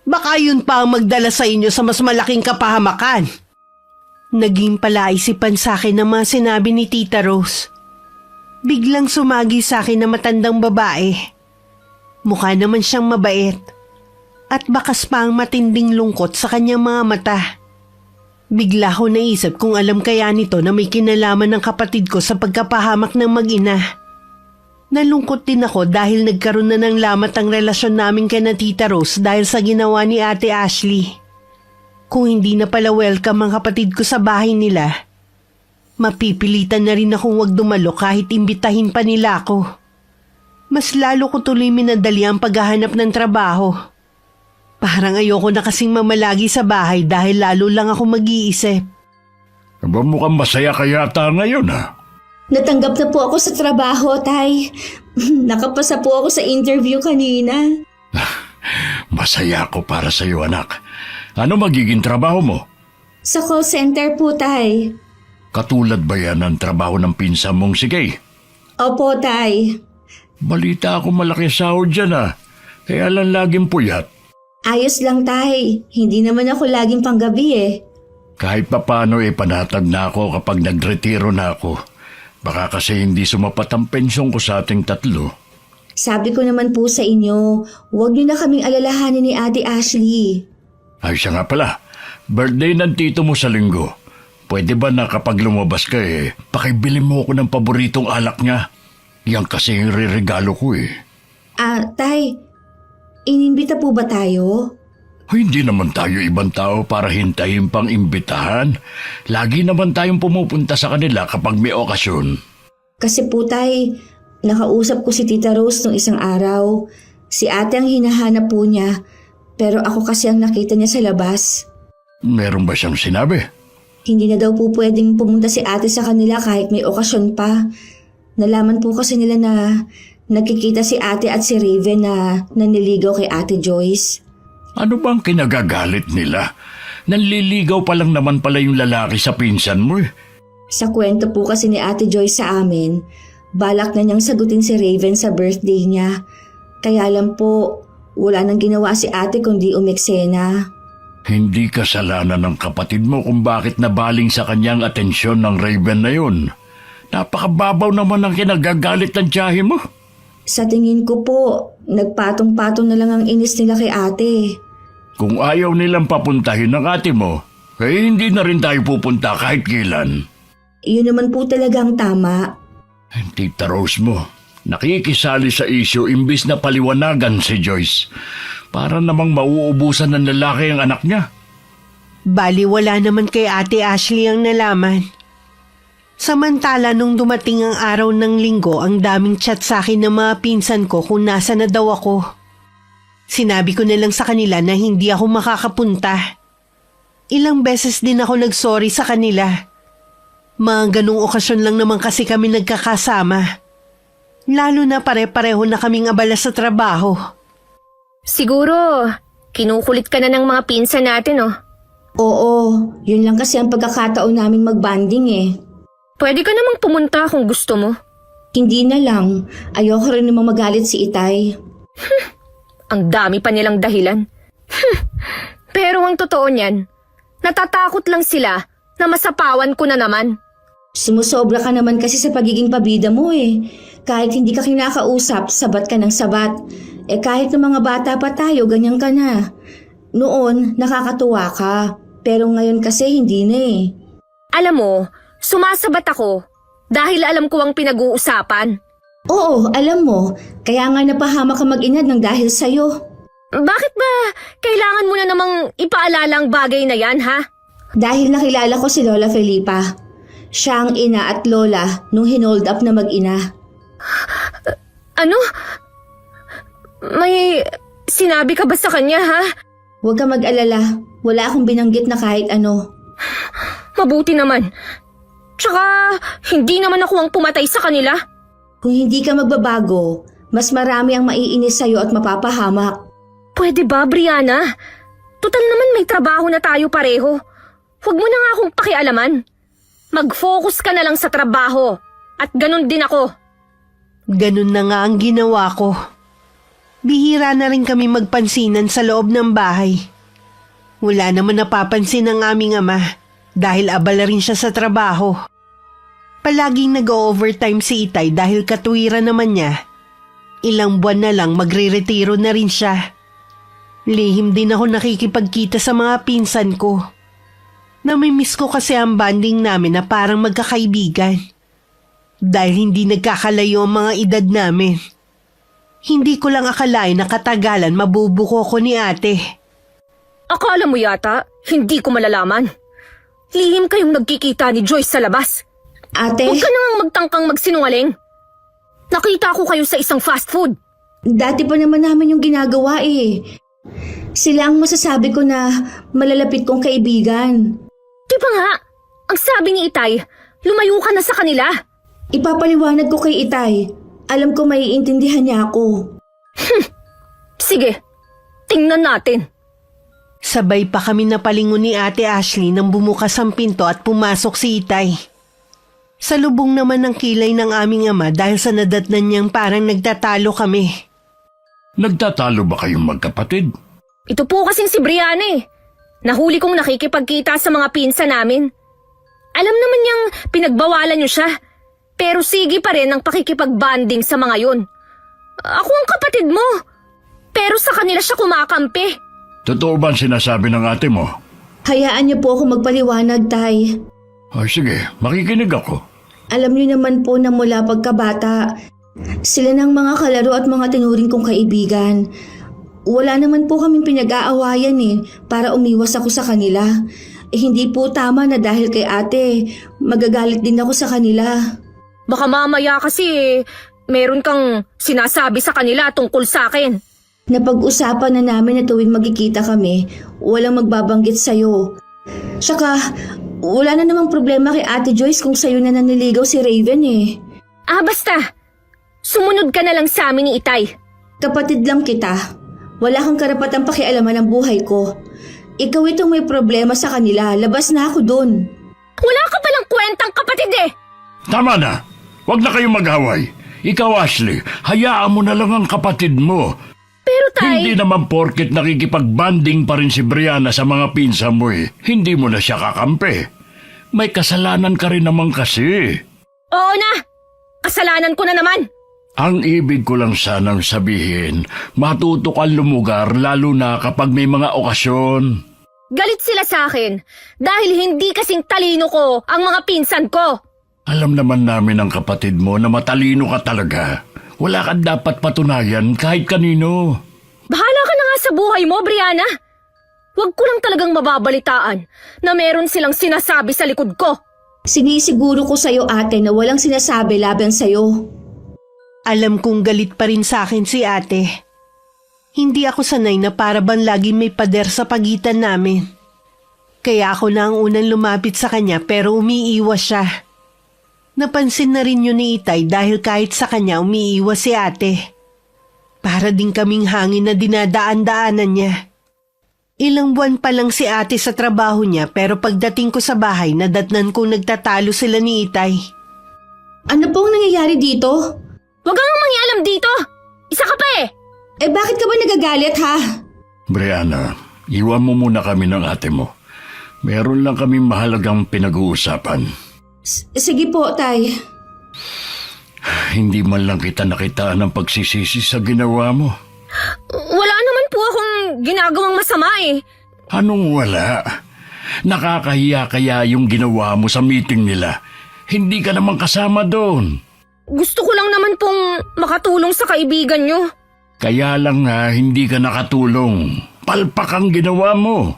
Baka yun pa ang magdala sa inyo sa mas malaking kapahamakan. Naging palaisipan sa akin ng mga sinabi ni Tita Rose. Biglang sumagi sa akin na matandang babae. Mukha naman siyang mabait. At bakas pa ang matinding lungkot sa kanyang mga mata. Bigla ko naisip kung alam kaya nito na may kinalaman ng kapatid ko sa pagkapahamak ng mag-ina. Nalungkot din ako dahil nagkaroon na ng lamat ang relasyon namin kay na Tita Rose dahil sa ginawa ni Ate Ashley. Kung hindi na pala welcome ang kapatid ko sa bahay nila, mapipilitan na rin akong wag dumalo kahit imbitahin pa nila ako. Mas lalo ko tuloy minadali ang paghahanap ng trabaho. Parang ayoko na kasing mamalagi sa bahay dahil lalo lang ako mag-iisip. Aba, mukhang masaya ka yata ngayon, ha? Natanggap na po ako sa trabaho, Tay. Nakapasa po ako sa interview kanina. Masaya ako para sa iyo, anak. Ano magiging trabaho mo? Sa call center po, Tay. Katulad ba yan ang trabaho ng pinsan mong sige? Opo, Tay. Balita ako malaki sahod dyan, ha? Kaya lang laging puyat. Ayos lang, Tay. Hindi naman ako laging panggabi eh. Kahit papano panatag na ako kapag nagretiro na ako. Baka kasi hindi sumapat ang pensyon ko sa ating tatlo. Sabi ko naman po sa inyo, huwag niyo na kaming alalahanin ni Ate Ashley. Ay siya nga pala, birthday ng tito mo sa linggo. Pwede ba na kapag lumabas ka pakibili mo ako ng paboritong alak niya? Yan kasi yung regalo ko Tay, inimbita po ba tayo? Ay, hindi naman tayo ibang tao para hintayin pang imbitahan. Lagi naman tayong pumupunta sa kanila kapag may okasyon. Kasi po, Tay, nakausap ko si Tita Rose nung isang araw. Si ate ang hinahanap po niya, pero ako kasi ang nakita niya sa labas. Meron ba siyang sinabi? Hindi na daw po pwedeng pumunta si ate sa kanila kahit may okasyon pa. Nalaman po kasi nila na nagkikita si ate at si Raven na naniligaw kay Ate Joyce. Ano bang kinagagalit nila? Nanliligaw pa lang naman pala yung lalaki sa pinsan mo Sa kwento po kasi ni Ate Joyce sa amin, balak na niyang sagutin si Raven sa birthday niya. Kaya lang po, wala nang ginawa si ate kundi umeksena. Hindi kasalanan ng kapatid mo kung bakit nabaling sa kanyang atensyon ng Raven na yun. Napakababaw naman ang kinagagalit ng tiyahe mo. Sa tingin ko po, nagpatong-patong na lang ang inis nila kay ate. Kung ayaw nilang papuntahin ng ate mo, hindi na rin tayo pupunta kahit kailan. Yun naman po talagang tama. Tita Rose mo, nakikisali sa isyo imbis na paliwanagan si Joyce. Para namang mauubusan ng lalaki ang anak niya. Bali wala naman kay Ate Ashley ang nalaman. Samantala nung dumating ang araw ng linggo, ang daming chat sa akin ng mga pinsan ko kung nasa na daw ako. Sinabi ko na lang sa kanila na hindi ako makakapunta. Ilang beses din ako nagsorry sa kanila. Mga ganung okasyon lang naman kasi kami nagkakasama. Lalo na pare-pareho na kaming abala sa trabaho. Siguro, kinukulit ka na ng mga pinsan natin, oh. Oo, yun lang kasi ang pagkakataon naming mag-banding Pwede ka namang pumunta kung gusto mo. Hindi na lang. Ayoko rin namang magalit si Itay. Ang dami pa nilang dahilan. Pero ang totoo niyan, natatakot lang sila na masapawan ko na naman. Sumusobra ka naman kasi sa pagiging pabida mo Kahit hindi ka kinakausap, sabat ka ng sabat. Kahit ng mga bata pa tayo, ganyan ka na. Noon, nakakatuwa ka. Pero ngayon kasi hindi na Alam mo, sumasabat ako dahil alam ko ang pinag-uusapan. Oo, alam mo. Kaya nga napahamak ka mag-inad ng dahil sa'yo. Bakit ba kailangan mo na namang ipaalala ang bagay na yan, ha? Dahil nakilala ko si Lola Felipa. Siya ang ina at lola nung hinold up na mag-ina. Ano? May sinabi ka ba sa kanya, ha? Huwag ka mag-alala. Wala akong binanggit na kahit ano. Mabuti naman. Tsaka, hindi naman ako ang pumatay sa kanila. Kung hindi ka magbabago, mas marami ang maiinis sa'yo at mapapahamak. Pwede ba, Brianna? Tutal naman may trabaho na tayo pareho. Huwag mo na nga akong pakialaman. Mag-focus ka na lang sa trabaho. At ganun din ako. Ganun na nga ang ginawa ko. Bihira na rin kami magpansinan sa loob ng bahay. Wala naman napapansin ang aming ama dahil abala rin siya sa trabaho. Palaging nag-overtime si Itay dahil katuwiran naman niya. Ilang buwan na lang magre-retiro na rin siya. Lihim din ako nakikipagkita sa mga pinsan ko. Namimiss ko kasi ang banding namin na parang magkakaibigan. Dahil hindi nagkakalayo ang mga edad namin. Hindi ko lang akalain na katagalan mabubuko ko ni ate. Akala mo yata, hindi ko malalaman. Lihim kayong nagkikita ni Joyce sa labas. Ate, Huwag ka nang magtangkang magsinungaling. Nakita ko kayo sa isang fast food. dati pa naman namin yung ginagawa eh. Sila ang masasabi ko na malalapit kong kaibigan. Di ba nga? Ang sabi ni Itay, lumayo ka na sa kanila. Ipapaliwanag ko kay Itay. Alam ko maiintindihan niya ako. Sige, tingnan natin. Sabay pa kami napalingon ni Ate Ashley nang bumukas ang pinto at pumasok si Itay. Salubong naman ang kilay ng aming ama dahil sa nadatnan niyang parang nagtatalo kami. Nagtatalo ba kayong magkapatid? Ito po kasing si Brianna eh. Nahuli kong nakikipagkita sa mga pinsa namin. Alam naman niyang pinagbawalan niyo siya. Pero sige pa rin ang pakikipagbanding sa mga yun. Ako ang kapatid mo. Pero sa kanila siya kumakampi. Totoo ba ang sinasabi ng ate mo? Hayaan niyo po ako magpaliwanag, Tay. Ay sige, makikinig ako. Alam niyo naman po na mula pagkabata, sila ng mga kalaro at mga tinuring kong kaibigan. Wala naman po kaming pinag-aawayan para umiwas ako sa kanila. Hindi po tama na dahil kay ate, magagalit din ako sa kanila. Baka mamaya kasi meron kang sinasabi sa kanila tungkol sa akin. Napag-usapan na namin na tuwing magkikita kami, walang magbabanggit sa'yo. Tsaka, wala na namang problema kay Ate Joyce kung sa'yo na naniligaw si Raven eh. Basta. Sumunod ka na lang sa amin ni Itay. Kapatid lang kita. Wala kang karapatang pakialaman ng buhay ko. Ikaw itong may problema sa kanila. Labas na ako dun. Wala ka palang kwentang kapatid eh. Tama na! Huwag na kayong mag-away. Ikaw, Ashley, hayaan mo na lang ang kapatid mo. Pero Tay, Hindi naman porket nakikipagbanding pa rin si Brianna sa mga pinsa mo eh. Hindi mo na siya kakampi. May kasalanan ka rin naman kasi. oo na. Kasalanan ko na naman. Ang ibig ko lang sanang sabihin, matuto kang lumugar lalo na kapag may mga okasyon. Galit sila sa akin dahil hindi kasing talino ko ang mga pinsan ko. Alam naman namin ang kapatid mo na matalino ka talaga. Wala kang dapat patunayan kahit kanino. Bahala ka na nga sa buhay mo, Brianna. Huwag ko lang talagang mababalitaan na meron silang sinasabi sa likod ko. Sinisiguro ko sa'yo ate na walang sinasabi laban sa'yo. Alam kong galit pa rin sa akin si ate. Hindi ako sanay na para bang laging may pader sa pagitan namin. Kaya ako na ang unang lumapit sa kanya pero umiiwas siya. Napansin na rin yun ni Itay dahil kahit sa kanya umiiwas si ate. Para din kaming hangin na dinadaan-daanan niya. Ilang buwan pa lang si ate sa trabaho niya pero pagdating ko sa bahay nadatnan kong nagtatalo sila ni Itay. Ano pong nangyayari dito? Huwag kang mangialam dito. Isa ka pa eh. Eh bakit ka ba nagagalit ha? Brianna, iwan mo muna kami ng ate mo. Meron lang kaming mahalagang pinag-uusapan. Sige po, Tay. Hindi man lang kita nakitaan ng pagsisisi sa ginawa mo. Wala naman po akong ginagawang masama eh. Anong wala? Nakakahiya kaya yung ginawa mo sa meeting nila. Hindi ka naman kasama doon. Gusto ko lang naman pong makatulong sa kaibigan nyo. Kaya lang nga hindi ka nakatulong. Palpak ang ginawa mo.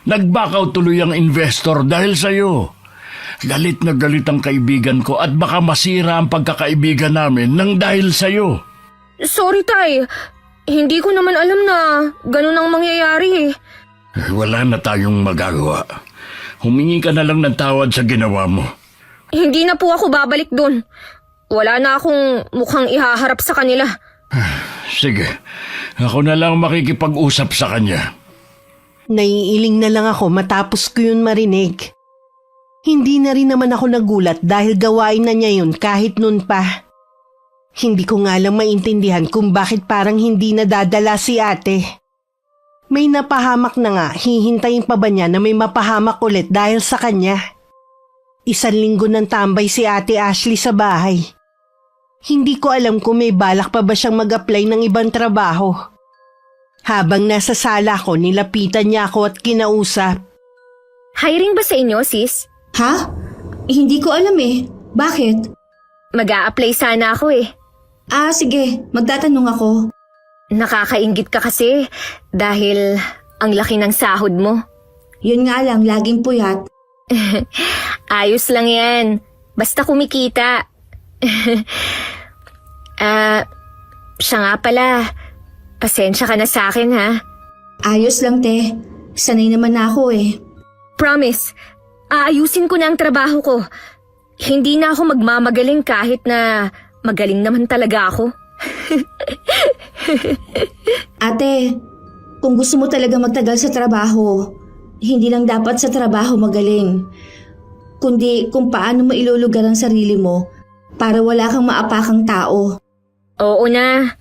Nagbakaw tuloy ang investor dahil sa'yo. Galit na galit ang kaibigan ko at baka masira ang pagkakaibigan namin nang dahil sa'yo. Sorry, Tay. Hindi ko naman alam na ganun ang mangyayari eh. Wala na tayong magagawa. Humingi ka na lang ng tawad sa ginawa mo. Hindi na po ako babalik dun. Wala na akong mukhang ihaharap sa kanila. Sige, ako na lang makikipag-usap sa kanya. Naiiling na lang ako matapos ko yun marinig. Hindi na rin naman ako nagulat dahil gawain na niya yun kahit noon pa. Hindi ko nga lang maintindihan kung bakit parang hindi nadadala si ate. May napahamak na nga, hihintayin pa ba niya na may mapahamak ulit dahil sa kanya? 1 linggo nang tambay si Ate Ashley sa bahay. Hindi ko alam kung may balak pa ba siyang mag-apply ng ibang trabaho. Habang nasa sala ko, nilapitan niya ako at kinausap. Hiring ba sa inyo, sis? Ha? Hindi ko alam eh. Bakit? Mag-a-apply sana ako eh. Sige. Magtatanong ako. Nakakaingit ka kasi dahil Ang laki ng sahod mo. Yun nga lang, laging puyat. Ayos lang yan. Basta kumikita. Siya nga pala. Pasensya ka na sa akin, ha? Ayos lang, te. Sanay naman na ako eh. Promise, aayusin ko na ang trabaho ko. Hindi na ako magmamagaling kahit na magaling naman talaga ako. Ate, kung gusto mo talaga magtagal sa trabaho, hindi lang dapat sa trabaho magaling, kundi kung paano mo ilulugar ang sarili mo para wala kang maapakang tao. Oo na.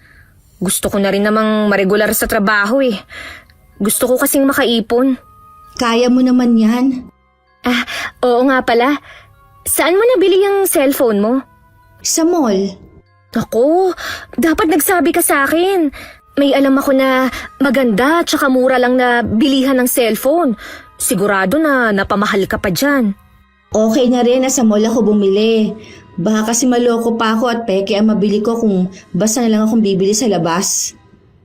Gusto ko na rin namang maregular sa trabaho eh. Gusto ko kasing makaipon. Kaya mo naman yan. Oo nga pala. Saan mo nabili yung cellphone mo? Sa mall. Ako, dapat nagsabi ka sa akin. May alam ako na maganda tsaka mura lang na bilihan ng cellphone. Sigurado na napamahal ka pa dyan. Okay na rin na sa mall ako bumili. Baka kasi maloko pa ako at peke ang mabili ko kung basta na lang akong bibili sa labas.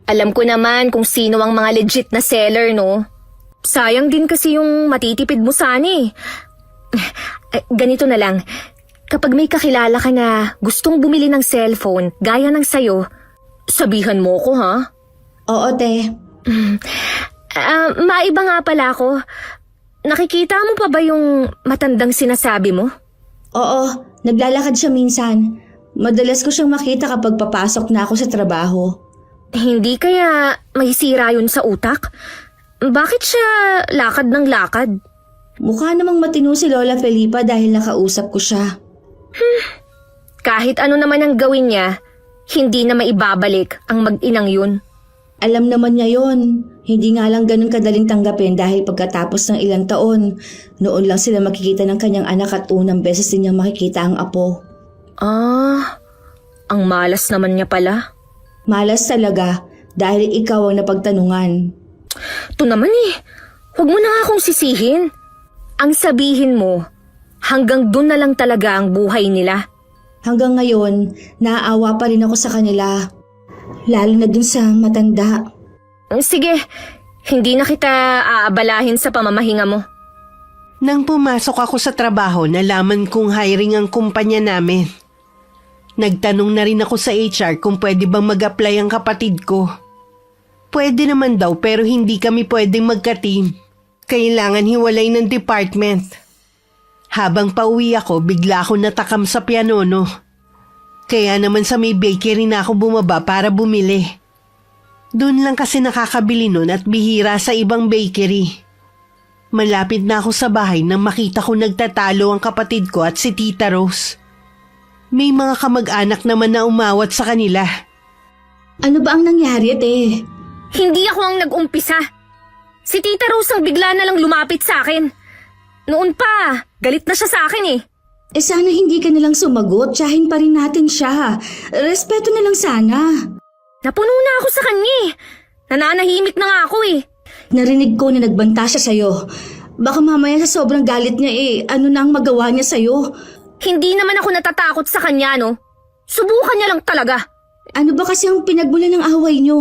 Alam ko naman kung sino ang mga legit na seller, no? Sayang din kasi yung matitipid mo sana eh. Ganito na lang. Kapag may kakilala ka na gustong bumili ng cellphone gaya ng sayo, sabihan mo ko, ha? Oo, te. Maiba nga pala ako. Nakikita mo pa ba yung matandang sinasabi mo? Oo, naglalakad siya minsan. Madalas ko siyang makita kapag papasok na ako sa trabaho. Hindi kaya may sira yun sa utak? Bakit siya lakad ng lakad? Mukha namang matino si Lola Felipa dahil nakausap ko siya. Kahit ano naman ang gawin niya, hindi na maibabalik ang mag-inang yun. Alam naman niya yon. Hindi nga lang ganun kadaling tanggapin dahil pagkatapos ng ilang taon, noon lang sila makikita ng kanyang anak at unang beses din niyang makikita ang apo. Ang malas naman niya pala. Malas talaga dahil ikaw ang napagtanungan. Ito naman eh, huwag mo na nga akong sisihin. Ang sabihin mo, hanggang dun na lang talaga ang buhay nila. Hanggang ngayon, naaawa pa rin ako sa kanila. Lalo na dun sa matanda. Sige, hindi na kita aabalahin sa pamamahinga mo. Nang pumasok ako sa trabaho, nalaman kong hiring ang kumpanya namin. Nagtanong na rin ako sa HR kung pwede bang mag-apply ang kapatid ko. Pwede naman daw pero hindi kami pwedeng magka-team. Kailangan hiwalay ng department. Habang pauwi ako, bigla ako natakam sa pianono. Kaya naman sa may bakery na ako bumaba para bumili. Doon lang kasi nakakabili nun at bihira sa ibang bakery. Malapit na ako sa bahay nang makita ko nagtatalo ang kapatid ko at si Tita Rose. May mga kamag-anak naman na umawat sa kanila. Ano ba ang nangyari, te? Hindi ako ang nag-umpisa. Si Tita Rose ang bigla na lang lumapit sa akin. Noon pa, galit na siya sa akin eh. Sana hindi ka nalang sumagot. Tsahin pa rin natin siya. Respeto na lang sana. Napuno na ako sa kanya eh. Nananahimik na nga ako eh. Narinig ko na nagbanta siya sa'yo. Baka mamaya sa sobrang galit niya ano na ang magawa niya sa'yo? Hindi naman ako natatakot sa kanya, no? Subukan niya lang talaga. Ano ba kasi ang pinagmula ng away niyo?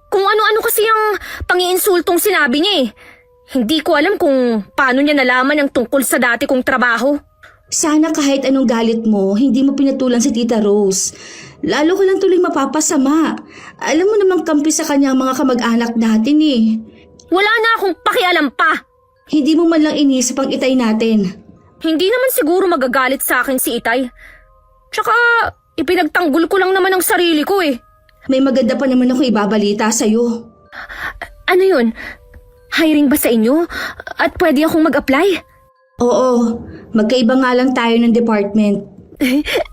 Kung ano-ano kasi ang pangiinsultong sinabi niya eh. Hindi ko alam kung paano niya nalaman ang tungkol sa dati kong trabaho. Sana kahit anong galit mo, hindi mo pinatulan si Tita Rose. Lalo ko lang tuloy mapapasama. Alam mo namang kampi sa kanya ang mga kamag-anak natin eh. Wala na akong pakialam pa. Hindi mo man lang inisip ang itay natin. Hindi naman siguro magagalit sa akin si Itay. Tsaka, ipinagtanggol ko lang naman ang sarili ko eh. May maganda pa naman ako ibabalita sa'yo. Ano yun? Hiring ba sa inyo? At pwede akong mag-apply? Oo, magkaiba nga lang tayo ng department.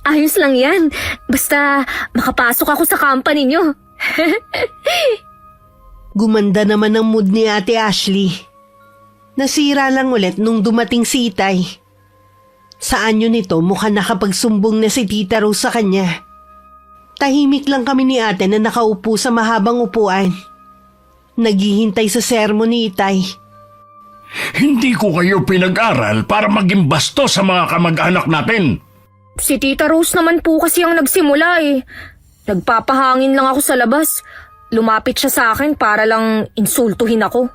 Ayos lang yan. Basta makapasok ako sa company nyo. Gumanda naman ang mood ni Ate Ashley. Nasira lang ulit nung dumating si Itay. Sa anyo nito mukhang nakapagsumbong na si Tita Rose sa kanya. Tahimik lang kami ni ate na nakaupo sa mahabang upuan. Naghihintay sa sermon ni Itay. Hindi ko kayo pinag-aral para maging basto sa mga kamag-anak natin. Si Tita Rose naman po kasi ang nagsimula eh. Nagpapahangin lang ako sa labas. lumapit siya sa akin para lang insultuhin ako.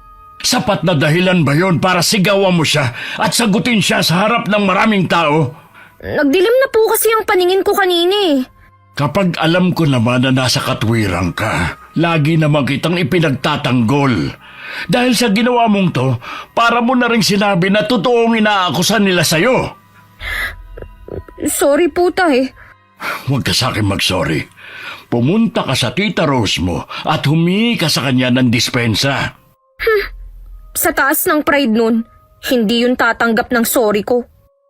Sapat na dahilan ba yon para sigawan mo siya at sagutin siya sa harap ng maraming tao? Nagdilim na po kasi ang paningin ko kanina eh. Kapag alam ko naman na nasa katwiran ka, lagi naman kitang ipinagtatanggol. Dahil sa ginawa mong to, para mo na rin sinabi na totoong inaakusan nila sa'yo. Sorry po, Tay. Huwag ka sa akin mag-sorry. Pumunta ka sa Tita Rose mo at humingi ka sa kanya ng dispensa. Sa taas ng pride nun, hindi yun tatanggap ng sorry ko.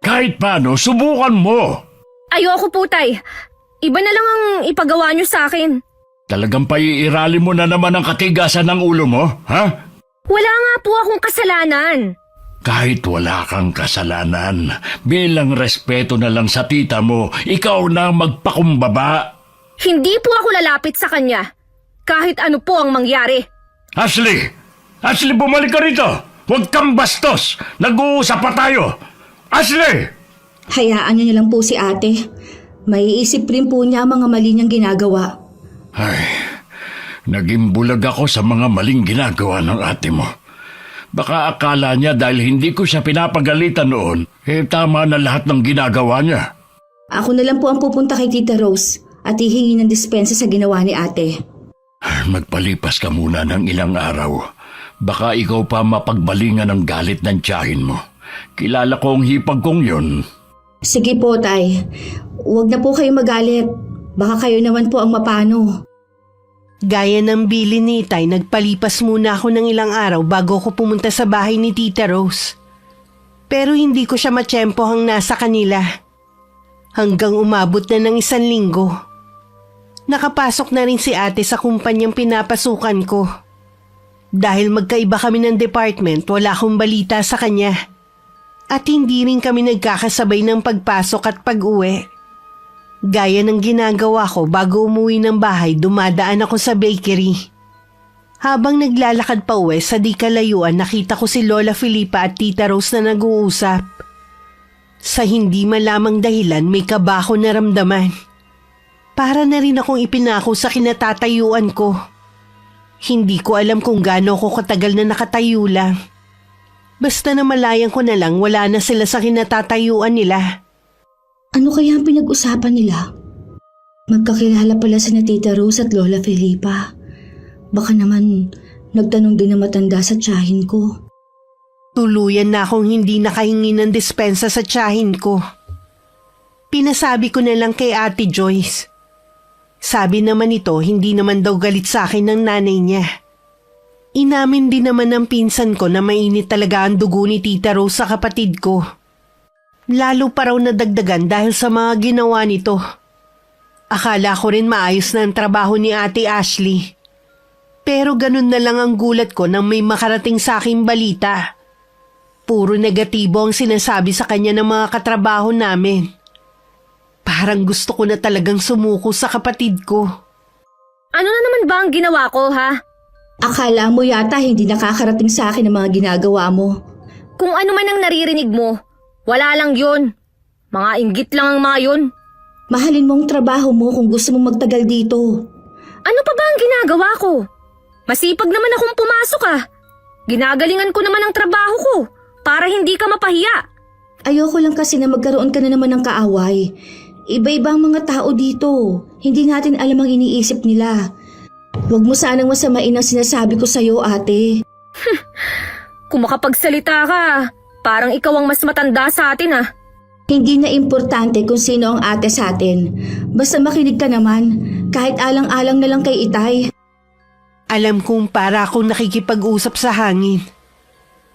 Kahit paano, subukan mo. Ayoko po, Tay. Iba na lang ang ipagawa niyo sa akin. Talagang paiirali mo na naman ang katigasan ng ulo mo, ha? Wala nga po akong kasalanan. Kahit wala kang kasalanan, bilang respeto na lang sa tita mo, ikaw na ang magpakumbaba. Hindi po ako lalapit sa kanya. Kahit ano po ang mangyari. Ashley! Ashley, bumalik ka rito! Huwag kang bastos! Nag-uusap pa tayo! Ashley! Hayaan niyo lang po si ate. Maiisip rin po niya ang mga mali niyang ginagawa. Ay, naging bulag ako sa mga maling ginagawa ng ate mo. Baka akala niya dahil hindi ko siya pinapagalitan noon, tama na lahat ng ginagawa niya. Ako na lang po ang pupunta kay Tita Rose at hihingi ng dispensa sa ginawa ni ate. Magpalipas ka muna ng ilang araw. Baka ikaw pa mapagbalingan ng galit ng tiyahin mo. Kilala ko ang hipag kong yun. Sige po, Tay. Huwag na po kayo magalit. Baka kayo naman po ang mapano. Gaya ng bili ni Itay, nagpalipas muna ako ng ilang araw bago ko pumunta sa bahay ni Tita Rose. Pero hindi ko siya matsyempohang nasa kanila. Hanggang umabot na ng 1 linggo. Nakapasok na rin si ate sa kumpanyang pinapasukan ko. Dahil magkaiba kami ng department, wala akong balita sa kanya. At hindi rin kami nagkakasabay ng pagpasok at pag-uwi. Gaya ng ginagawa ko bago umuwi ng bahay, dumadaan ako sa bakery. Habang naglalakad pa uwi sa di kalayuan, nakita ko si Lola Felipa at Tita Rose na nag-uusap. Sa hindi malamang dahilan, may kaba ako naramdaman. Para na rin akong ipinako sa kinatatayuan ko. Hindi ko alam kung gaano ako katagal na nakatayo lang. Basta na malayan ko na lang wala na sila sa kinatatayuan nila. Ano kaya ang pinag-usapan nila? Magkakilala pala sina Tita Rose at Lola Felipa. Baka naman nagtanong din na matanda sa tiyahin ko. Tuluyan na akong hindi nakahingi ng dispensa sa tiyahin ko. Pinasabi ko na lang kay Ate Joyce. Sabi naman ito, hindi naman daw galit sa akin ng nanay niya. Inamin din naman ng pinsan ko na mainit talaga ang dugo ni Tita Rose sa kapatid ko. Lalo pa raw nadagdagan dahil sa mga ginawa nito. Akala ko rin maayos na ang trabaho ni Ate Ashley. Pero ganun na lang ang gulat ko nang may makarating sa aking balita. Puro negatibo ang sinasabi sa kanya ng mga katrabaho namin. Parang gusto ko na talagang sumuko sa kapatid ko. Ano na naman ba ang ginawa ko, ha? Akala mo yata hindi nakakarating sa akin ang mga ginagawa mo. Kung ano man ang naririnig mo, wala lang yun. Mga inggit lang ang mga yun. Mahalin mo ang trabaho mo kung gusto mong magtagal dito. Ano pa ba ang ginagawa ko? Masipag naman akong pumasok ah. Ginagalingan ko naman ang trabaho ko para hindi ka mapahiya. Ayoko lang kasi na magkaroon ka na naman ng kaaway. Iba-iba ang mga tao dito. Hindi natin alam ang iniisip nila. Huwag mo sanang masamain ang sinasabi ko sa'yo, ate. Kung makapagsalita ka, parang ikaw ang mas matanda sa atin ah. Hindi na importante kung sino ang ate sa atin. Basta makinig ka naman, kahit alang-alang na lang kay Itay. Alam kong para akong nakikipag-usap sa hangin.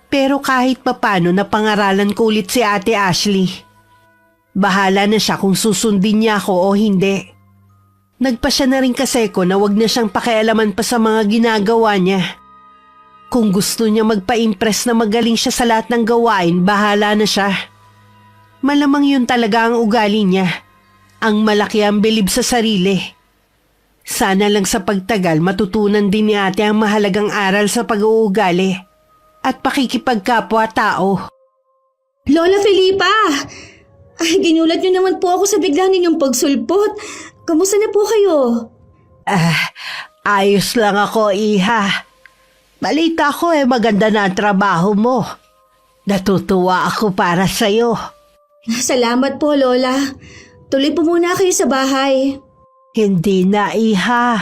Pero kahit papano napangaralan ko ulit si Ate Ashley. Bahala na siya kung susundin niya ako o hindi. Nagpasya na rin kasi ko na wag na siyang pakialaman pa sa mga ginagawa niya. Kung gusto niya magpa-impress na magaling siya sa lahat ng gawain, bahala na siya. Malamang yun talaga ang ugali niya. Ang malaki ang bilib sa sarili. Sana lang sa pagtagal matutunan din ni ate ang mahalagang aral sa pag-uugali at pakikipagkapwa-tao. Lola Felipa! Ay, ginulat niyo naman po ako sa bigla ninyong pagsulpot. Kamusta na po kayo? Ayos lang ako, Iha. Balita ko maganda na ang trabaho mo. Natutuwa ako para sa'yo. Salamat po, Lola. Tuloy po muna kayo sa bahay. Hindi na, Iha.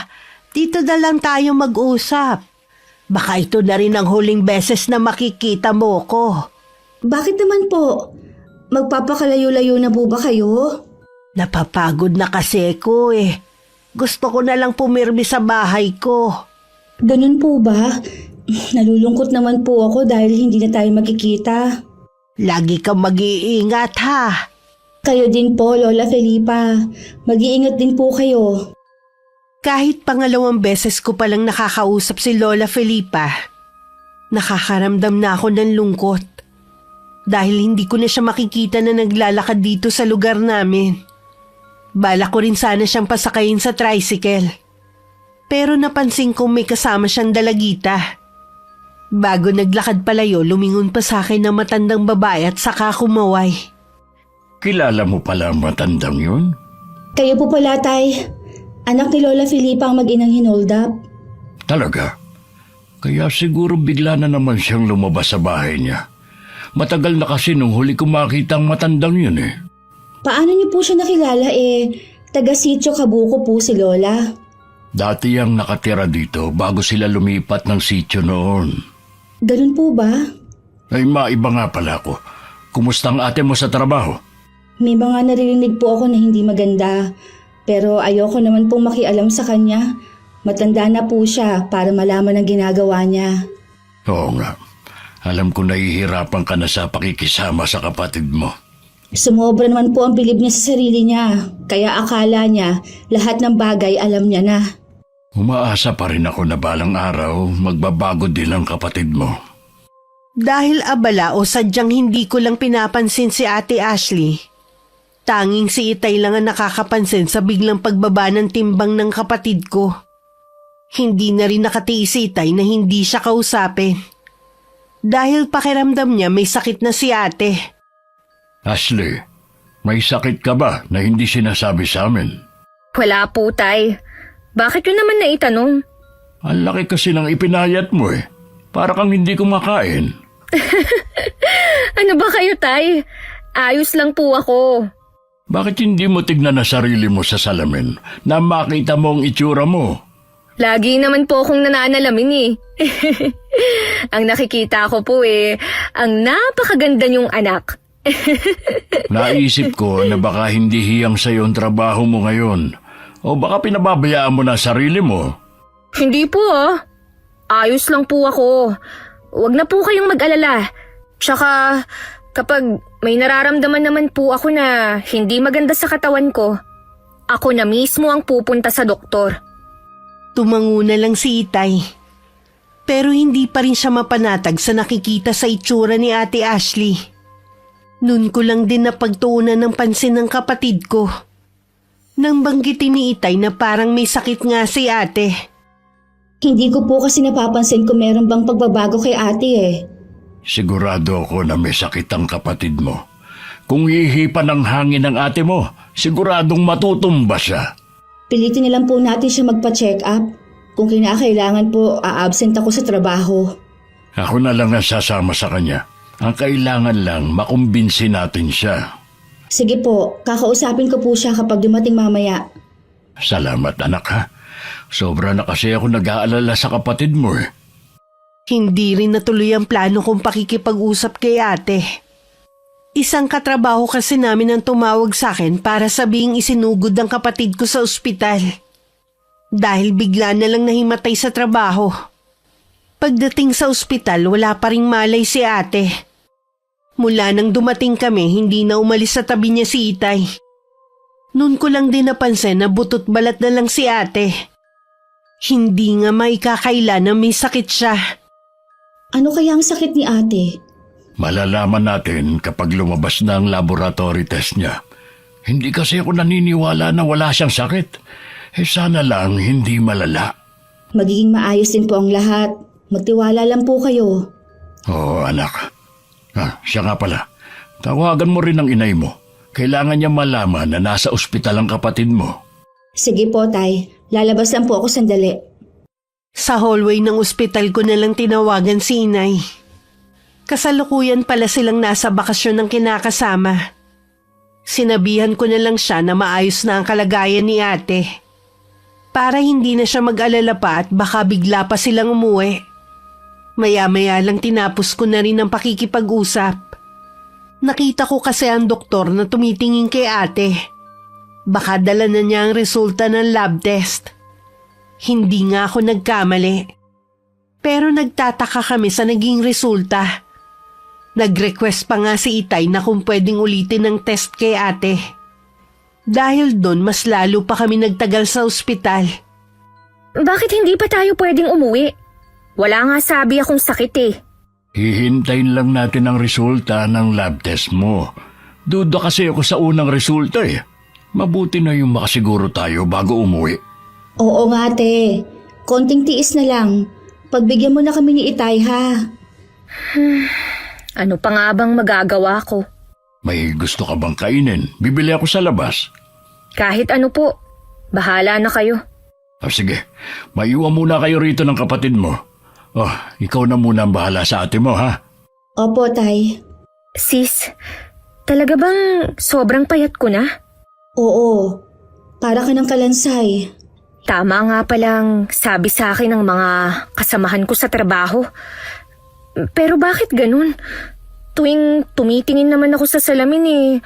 Dito na lang tayo mag-usap. Baka ito na rin ang huling beses na makikita mo ko. Bakit naman po? Magpapakalayo-layo na po ba kayo? Napapagod na kasi ko Gusto ko na lang pumirmi sa bahay ko. Ganun po ba? Nalulungkot naman po ako dahil hindi na tayo magkikita. Lagi kang mag-iingat ha. Kayo din po, Lola Felipa. Mag-iingat din po kayo. Kahit pangalawang beses ko palang nakakausap si Lola Felipa, nakakaramdam na ako ng lungkot. Dahil hindi ko na siya makikita na naglalakad dito sa lugar namin. Bala ko rin sana siyang pasakayin sa tricycle. Pero napansin kong may kasama siyang dalagita. Bago naglakad palayo, lumingon pa sa akin ng matandang babae at saka kumaway. Kilala mo pala ang matandang yun? Kayo po pala, Tay. Anak ni Lola Felipa ang mag-inang hinold up. Talaga? Kaya siguro bigla na naman siyang lumabas sa bahay niya. Matagal na kasi nung huli ko makita ang matandang yun Paano niyo po siya nakilala taga-sitio Kabuko po si Lola? Dati yang nakatira dito bago sila lumipat ng sitio noon. Ganun po ba? Ay maiba nga pala ako. Kumusta ang ate mo sa trabaho? May mga naririnig po ako na hindi maganda. Pero ayoko naman pong makialam sa kanya. Matanda na po siya para malaman ang ginagawa niya. Oo nga. Alam ko nahihirapan ka na sa pakikisama sa kapatid mo. Sumobra naman po ang bilib niya sa sarili niya. Kaya akala niya lahat ng bagay alam niya na. Umaasa pa rin ako na balang araw magbabago din ang kapatid mo. Dahil abala o sadyang hindi ko lang pinapansin si Ate Ashley, tanging si Itay lang ang nakakapansin sa biglang pagbaba ng timbang ng kapatid ko. Hindi na rin nakatiis si Itay na hindi siya kausapin. Dahil pakiramdam niya may sakit na si ate. Ashley, may sakit ka ba na hindi sinasabi sa amin? Wala po, Tay. Bakit yun naman naitanong? Ang laki kasi ng ipinayat mo Para kang hindi kumakain. Ano ba kayo, Tay? Ayos lang po ako. Bakit hindi mo tignan na sarili mo sa salamin na makita mo ang itsura mo? Lagi naman po akong nananalamin Ang nakikita ko po ang napakaganda niyong anak. Naisip ko na baka hindi hiyang sa'yo ang trabaho mo ngayon. O baka pinababayaan mo na sarili mo. Hindi po Ayos lang po ako. Huwag na po kayong mag-alala. Tsaka kapag may nararamdaman naman po ako na hindi maganda sa katawan ko, ako na mismo ang pupunta sa doktor. Tumango na lang si Itay. Pero hindi pa rin siya mapanatag sa nakikita sa itsura ni Ate Ashley. Noon ko lang din napagtuunan ng pansin ng kapatid ko. Nang banggitin ni Itay na parang may sakit nga si ate. Hindi ko po kasi napapansin kung meron bang pagbabago kay ate Sigurado ako na may sakit ang kapatid mo. Kung hihipan ng hangin ng ate mo, siguradong matutumba siya. Pilitin na lang po natin siya magpa-check up. Kung kinakailangan po, a-absent ako sa trabaho. Ako na lang ang sasama sa kanya. Ang kailangan lang, makumbinsi natin siya. Sige po, kakausapin ko po siya kapag dumating mamaya. Salamat anak ha. Sobra na kasi ako nag-aalala sa kapatid mo Hindi rin natuloy ang plano kong pakikipag-usap kay ate. Isang katrabaho kasi namin ang tumawag sa akin para sabihing isinugod ang kapatid ko sa ospital. Dahil bigla na lang nahimatay sa trabaho. Pagdating sa ospital, wala pa ring malay si ate. Mula nang dumating kami, hindi na umalis sa tabi niya si Itay. Noon ko lang din napansin na butot balat na lang si ate. Hindi nga maikakaila na may sakit siya. Ano kaya ang sakit ni ate? Malalaman natin kapag lumabas na ang laboratory test niya. Hindi kasi ako naniniwala na wala siyang sakit. Sana lang hindi malala. Magiging maayos din po ang lahat. Magtiwala lang po kayo. Oo, anak. Siya nga pala. Tawagan mo rin ang inay mo. Kailangan niya malaman na nasa ospital ang kapatid mo. Sige po, Tay. Lalabas lang po ako sandali. Sa hallway ng ospital ko na lang tinawagan si inay. Kasalukuyan pala silang nasa bakasyon ng kinakasama. Sinabihan ko na lang siya na maayos na ang kalagayan ni ate. Para hindi na siya mag-alala pa at baka bigla pa silang umuwi. Maya-maya lang tinapos ko na rin ang pakikipag-usap. Nakita ko kasi ang doktor na tumitingin kay ate. Baka dala na niya ang resulta ng lab test. Hindi nga ako nagkamali. Pero nagtataka kami sa naging resulta. Nag-request pa nga si Itay na kung pwedeng ulitin ang test kay ate. Dahil doon mas lalo pa kami nagtagal sa ospital. Bakit hindi pa tayo pwedeng umuwi? Wala nga sabi akong sakit eh. Hihintayin lang natin ang resulta ng lab test mo. Duda kasi ako sa unang resulta eh. Mabuti na yung makasiguro tayo bago umuwi. Oo nga ate, konting tiis na lang. Pagbigyan mo na kami ni Itay ha. Ano pa nga bang magagawa ko? May gusto ka bang kainin? Bibili ako sa labas. Kahit ano po, bahala na kayo. Sige, maiwan muna kayo rito ng kapatid mo. Ikaw na muna ang bahala sa ate mo ha. Opo tay. Sis, talaga bang sobrang payat ko na? Oo, para ka ng kalansay. Tama nga palang sabi sa akin ng mga kasamahan ko sa trabaho. Pero bakit ganun? Tuwing tumitingin naman ako sa salamin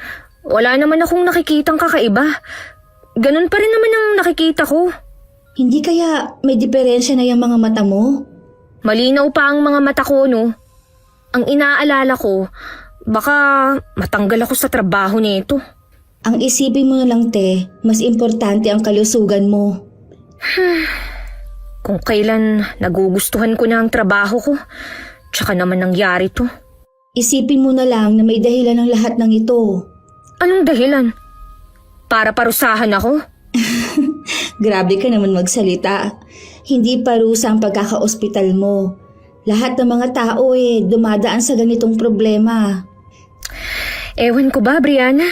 wala naman akong nakikitang kakaiba. Ganun pa rin naman ang nakikita ko. Hindi kaya may diferensya na yung mga mata mo? Malinaw pa ang mga mata ko, no? Ang inaalala ko, baka matanggal ako sa trabaho nito. Ang isipin mo na lang te, mas importante ang kalusugan mo. Kung kailan nagugustuhan ko na ang trabaho ko, tsaka naman nangyari to. Isipin mo na lang na may dahilan ng lahat ng ito. Anong dahilan? Para parusahan ako? Grabe ka naman magsalita. Hindi parusa ang pagkaka-ospital mo. Lahat ng mga tao dumadaan sa ganitong problema. Ewan ko ba, Brianna?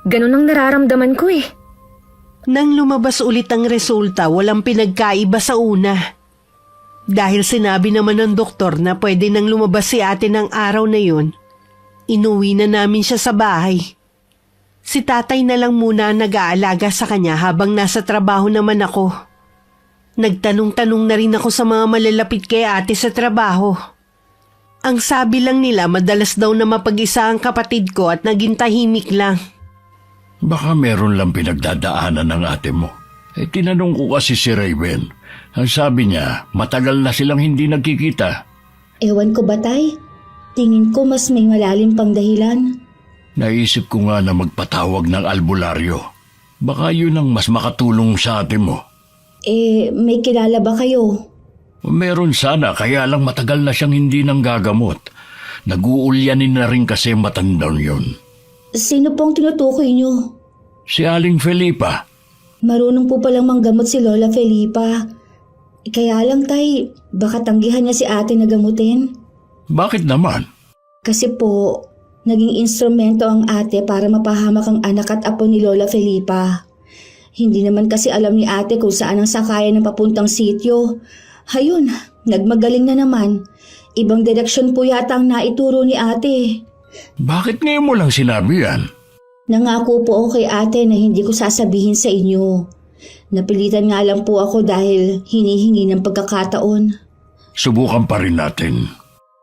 Ganun ang nararamdaman ko eh. Nang lumabas ulit ang resulta, walang pinagkaiba sa una. Dahil sinabi naman ng doktor na pwede nang lumabas si ate ng araw na yun, inuwi na namin siya sa bahay. Si tatay na lang muna ang nag-aalaga sa kanya habang nasa trabaho naman ako. Nagtanong-tanong na rin ako sa mga malalapit kay ate sa trabaho. Ang sabi lang nila madalas daw na mapag-isa ang kapatid ko at naging tahimik lang. Baka meron lang pinagdadaanan ng ate mo. Tinanong ko kasi si Raven. Ang sabi niya, matagal na silang hindi nagkikita. Ewan ko ba tay? Tingin ko mas may malalim pang dahilan. Naisip ko nga na magpatawag ng albularyo. Baka yun ang mas makatulong sa ate mo. May kilala ba kayo? Meron sana, kaya lang matagal na siyang hindi nang gagamot. Nag-uulyanin na rin kasi matandang yun. Sino pong tinutukoy niyo? Si Aling Felipa. Marunong po palang manggamot si Lola Felipa. Kaya lang tay, baka tanggihan niya si ate na gamutin. Bakit naman? Kasi po, naging instrumento ang ate para mapahamak ang anak at apo ni Lola Felipa. Hindi naman kasi alam ni ate kung saan ang sakayan ng papuntang sityo. Hayun, nagmagaling na naman. Ibang direksyon po yata ang naituro ni ate. Bakit ngayon mo lang sinabi yan? Nangako po ako kay ate na hindi ko sasabihin sa inyo. Napilitan nga lang po ako dahil hinihingi ng pagkakataon. Subukan pa rin natin.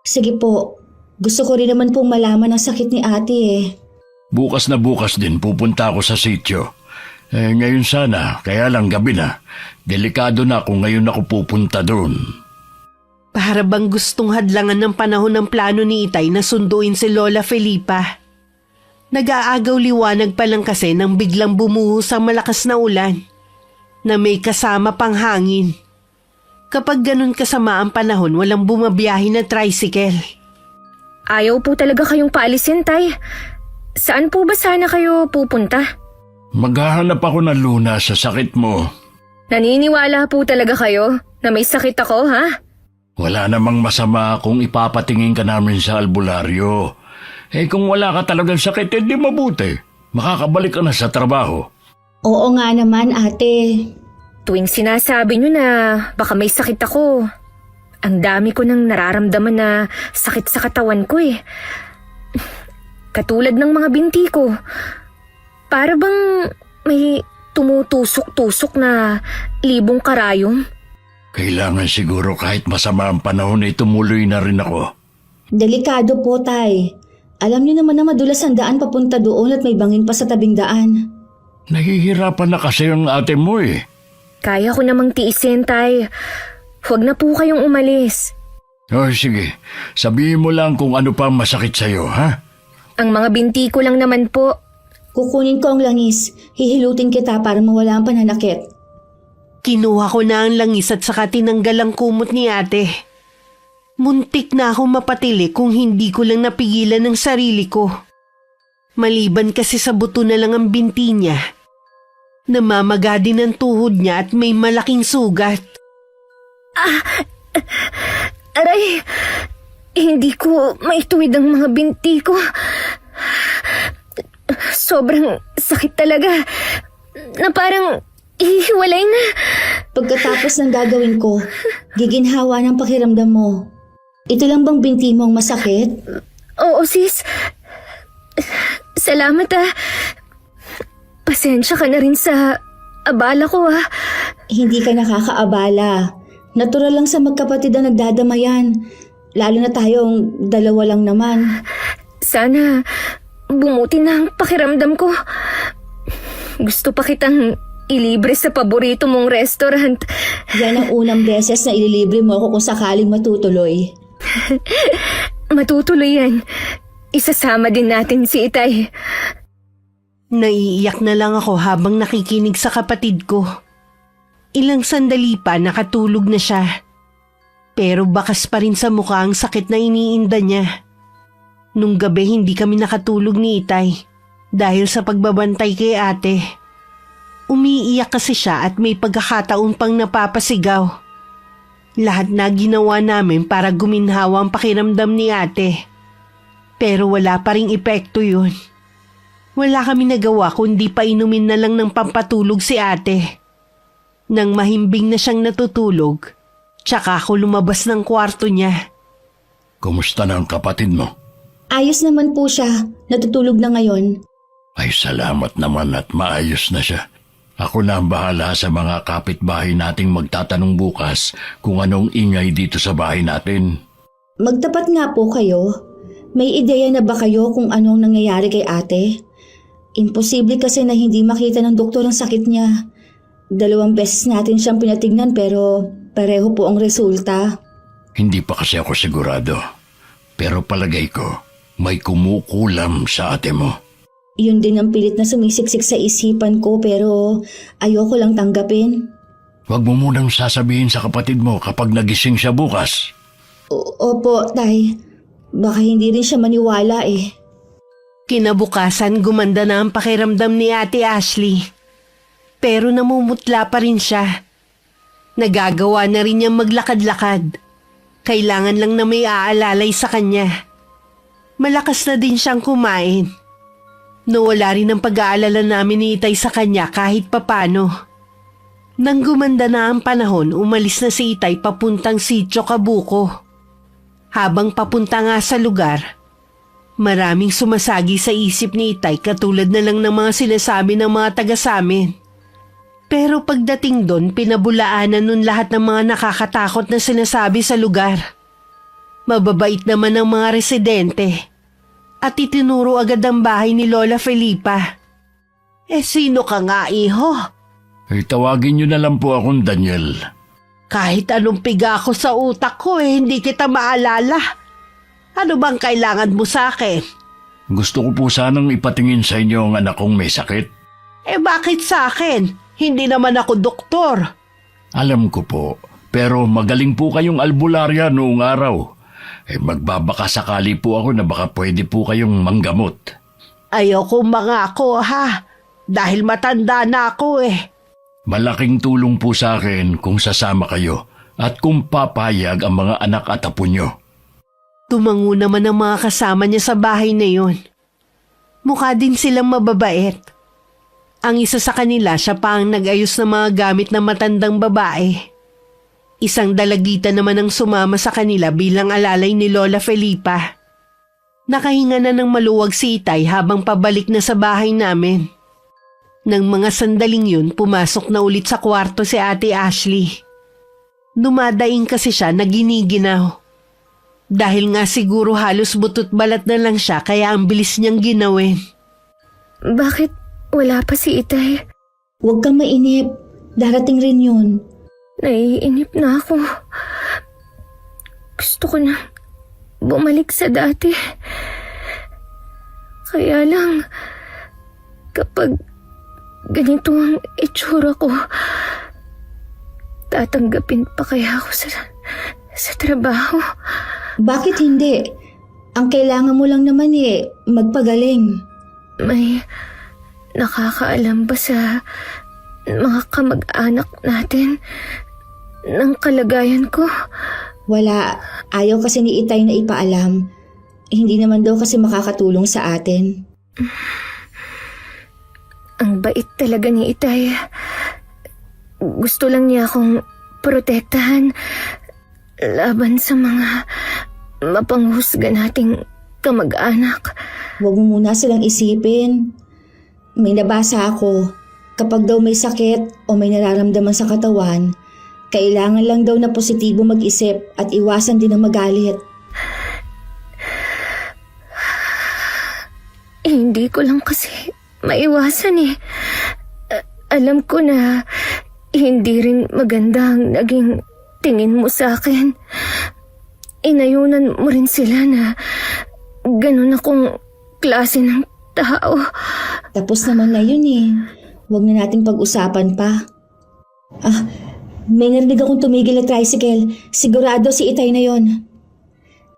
Sige po, gusto ko rin naman pong malaman ang sakit ni ate Bukas na bukas din pupunta ako sa sityo. Ngayon sana, kaya lang gabi na. Delikado na kung ngayon ako pupunta doon. Para bang gustong hadlangan ng panahon ng plano ni Itay na sunduin si Lola Felipa. Nag-aagaw liwanag pa lang kasi nang biglang bumuhos ang malakas na ulan na may kasama pang hangin. Kapag ganun kasama ang panahon, walang bumabiyahe na tricycle. Ayaw po talaga kayong paalisin, tay. Saan po ba sana kayo pupunta? Maghahanap ako ng luna sa sakit mo. Naniniwala po talaga kayo na may sakit ako, ha? Wala namang masama kung ipapatingin ka namin sa albularyo. Kung wala ka talagang sakit, di mabuti. Makakabalik ka na sa trabaho. Oo nga naman ate. Tuwing sinasabi nyo na baka may sakit ako, ang dami ko nang nararamdaman na sakit sa katawan ko eh. Katulad ng mga binti ko. Para bang may tumutusok-tusok na libong karayom. Kailangan siguro kahit masama ang panahon ay tumuloy na rin ako. Delikado po, Tay. Alam niyo naman na madulas ang daan papunta doon at may bangin pa sa tabing daan. Nahihirapan na kasi ang ate mo eh. Kaya ko namang tiisin, Tay. Huwag na po kayong umalis. O sige, sabihin mo lang kung ano pa masakit sa'yo, ha? Ang mga binti ko lang naman po. Kukunin ko ang langis. Hihilutin kita para mawala ang pananakit. Kinuha ko na ang langis at saka tinanggal ang kumot ni ate. Muntik na ako mapatili kung hindi ko lang napigilan ng sarili ko. Maliban kasi sa buto na lang ang binti niya. Namamaga din ang tuhod niya at may malaking sugat. Aray, hindi ko maituwid ang mga binti ko. Sobrang sakit talaga na parang ihiwalay na. Pagkatapos ng gagawin ko, giginhawa ng pakiramdam mo. Ito lang bang binti mo ang masakit? Oo, sis. Salamat ah. Pasensya ka na rin sa abala ko ah. Hindi ka nakakaabala. Natural lang sa magkapatid ang nagdadamayan. Lalo na tayong dalawa lang naman. Sana bumuti na ang pakiramdam ko. Gusto pa kitang ilibre sa paborito mong restaurant. Yan ang unang beses na ililibre mo ako kung sakaling matutuloy. Matutuloy yan. Isasama din natin si Itay. Naiiyak na lang ako habang nakikinig sa kapatid ko. Ilang sandali pa nakatulog na siya. Pero bakas pa rin sa mukha ang sakit na iniinda niya. Nung gabi hindi kami nakatulog ni Itay dahil sa pagbabantay kay ate. Umiiyak kasi siya at may pagkakataon pang napapasigaw. Lahat na ginawa namin para guminhawa ang pakiramdam ni ate. Pero wala pa ring epekto yun. Wala kami nagawa kundi painumin na lang ng pampatulog si ate. Nang mahimbing na siyang natutulog, tsaka ako lumabas ng kwarto niya. Kumusta na ang kapatid mo? Ayos naman po siya. Natutulog na ngayon. Ay salamat naman at maayos na siya. Ako na ang bahala sa mga kapitbahay nating magtatanong bukas kung anong ingay dito sa bahay natin. Magtapat nga po kayo. May ideya na ba kayo kung anong nangyayari kay ate? Imposible kasi na hindi makita ng doktor ang sakit niya. 2 beses natin siyang pinatignan pero pareho po ang resulta. Hindi pa kasi ako sigurado. Pero palagay ko, may kumukulam sa ate mo. Yun din ang pilit na sumisiksik sa isipan ko pero ayoko lang tanggapin. Huwag mo munang sasabihin sa kapatid mo kapag nagising siya bukas. Opo, Tay. Baka hindi rin siya maniwala eh. Kinabukasan gumanda na ang pakiramdam ni Ate Ashley. Pero namumutla pa rin siya. Nagagawa na rin niyang maglakad-lakad. Kailangan lang na may aalalay sa kanya. Malakas na din siyang kumain. Nawala rin ang pag-aalala namin ni Itay sa kanya kahit papano. Nang gumanda na ang panahon, umalis na si Itay papuntang Sitio Kabuko. Habang papunta nga sa lugar, maraming sumasagi sa isip ni Itay katulad na lang ng mga sinasabi ng mga taga samin. Pero pagdating doon, pinabulaanan nun lahat ng mga nakakatakot na sinasabi sa lugar. Mababait naman ang mga residente. At itinuro agad ang bahay ni Lola Felipa. Sino ka nga, iho? Tawagin niyo na lang po akong Daniel. Kahit anong piga ko sa utak ko hindi kita maalala. Ano bang kailangan mo sa akin? Gusto ko po sanang ipatingin sa inyo ang anak kong may sakit. Bakit sa akin? Hindi naman ako doktor. Alam ko po, pero magaling po kayong albularya noong araw. Magbabaka sakali po ako na baka pwede po kayong manggamot. Ayoko mangako ha, dahil matanda na ako Malaking tulong po sa akin kung sasama kayo at kung papayag ang mga anak at apo nyo. Tumango naman ang mga kasama niya sa bahay na yon. Mukha din silang mababait. Ang isa sa kanila, siya pa ang nag-ayos ng mga gamit ng matandang babae. Isang dalagita naman ang sumama sa kanila bilang alalay ni Lola Felipa. Nakahinga na ng maluwag si Itay habang pabalik na sa bahay namin. Nang mga sandaling yun, pumasok na ulit sa kwarto si Ate Ashley. Dumadaing kasi siya na giniginaw. Dahil nga siguro halos butot balat na lang siya kaya ang bilis niyang ginawin. Bakit wala pa si Itay? Huwag kang mainip. Darating rin yun. Naiinip na ako. Gusto ko na bumalik sa dati. Kaya lang, kapag ganito ang itsura ko, tatanggapin pa kaya ako sa trabaho? Bakit hindi? Ang kailangan mo lang naman magpagaling. May nakakaalam ba sa mga kamag-anak natin ng kalagayan ko? Wala. Ayaw kasi ni Itay na ipaalam. Hindi naman daw kasi makakatulong sa atin. Ang bait talaga ni Itay. Gusto lang niya akong protektahan laban sa mga mapanghusga nating kamag-anak. Huwag mo muna silang isipin. May nabasa ako. Kapag daw may sakit o may nararamdaman sa katawan, kailangan lang daw na positibo mag-isip at iwasan din ang magalit. Hindi ko lang kasi maiwasan eh. Alam ko na hindi rin maganda ang naging tingin mo sa akin. Inayunan mo rin sila na ganun akong klase ng tao. Tapos naman na yun eh. Huwag na nating pag-usapan pa. May narinig akong tumigil na tricycle. Sigurado si Itay na yon.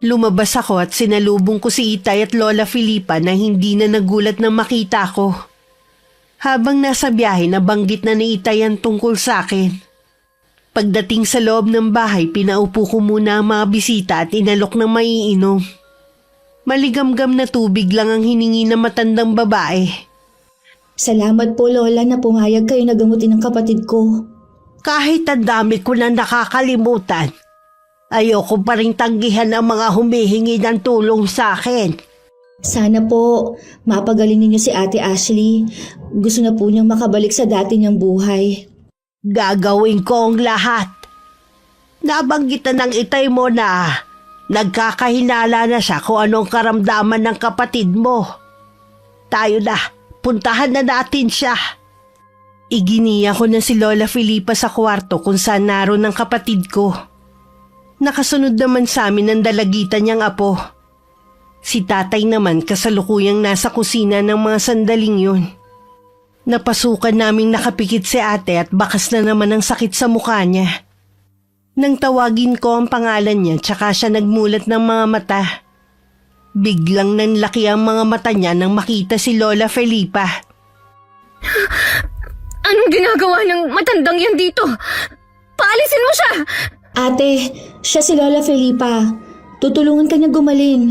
Lumabas ako at sinalubong ko si Itay at Lola Felipa na hindi na nagulat nang makita ko. Habang nasa biyahe, nabanggit na ni Itay ang tungkol sa akin. Pagdating sa loob ng bahay, pinaupo ko muna ang mga bisita at inalok ng maiinom. Maligamgam na tubig lang ang hiningi ng matandang babae. Salamat po Lola na pumayag kayo na gamutin ng kapatid ko. Kahit ang dami ko na nakakalimutan, ayoko pa rin tanggihan ang mga humihingi ng tulong sa akin. Sana po mapagaling ninyo si Ate Ashley. Gusto na po niyang makabalik sa dati niyang buhay. Gagawin ko ang lahat. Nabanggitan ng Itay mo na nagkakahinala na siya kung anong karamdaman ng kapatid mo. Tayo na, puntahan na natin siya. Iginiya ko na si Lola Felipa sa kwarto kung saan naroon ang kapatid ko. Nakasunod naman sa amin ang dalagitan niyang apo. Si tatay naman kasalukuyang nasa kusina ng mga sandaling yun. Napasukan naming nakapikit si ate at bakas na naman ang sakit sa mukha niya. Nang tawagin ko ang pangalan niya tsaka siya nagmulat ng mga mata. Biglang nanlaki ang mga mata niya nang makita si Lola Felipa. Anong ginagawa ng matandang yan dito? Paalisin mo siya! Ate, siya si Lola Felipa. Tutulungan ka niya gumaling.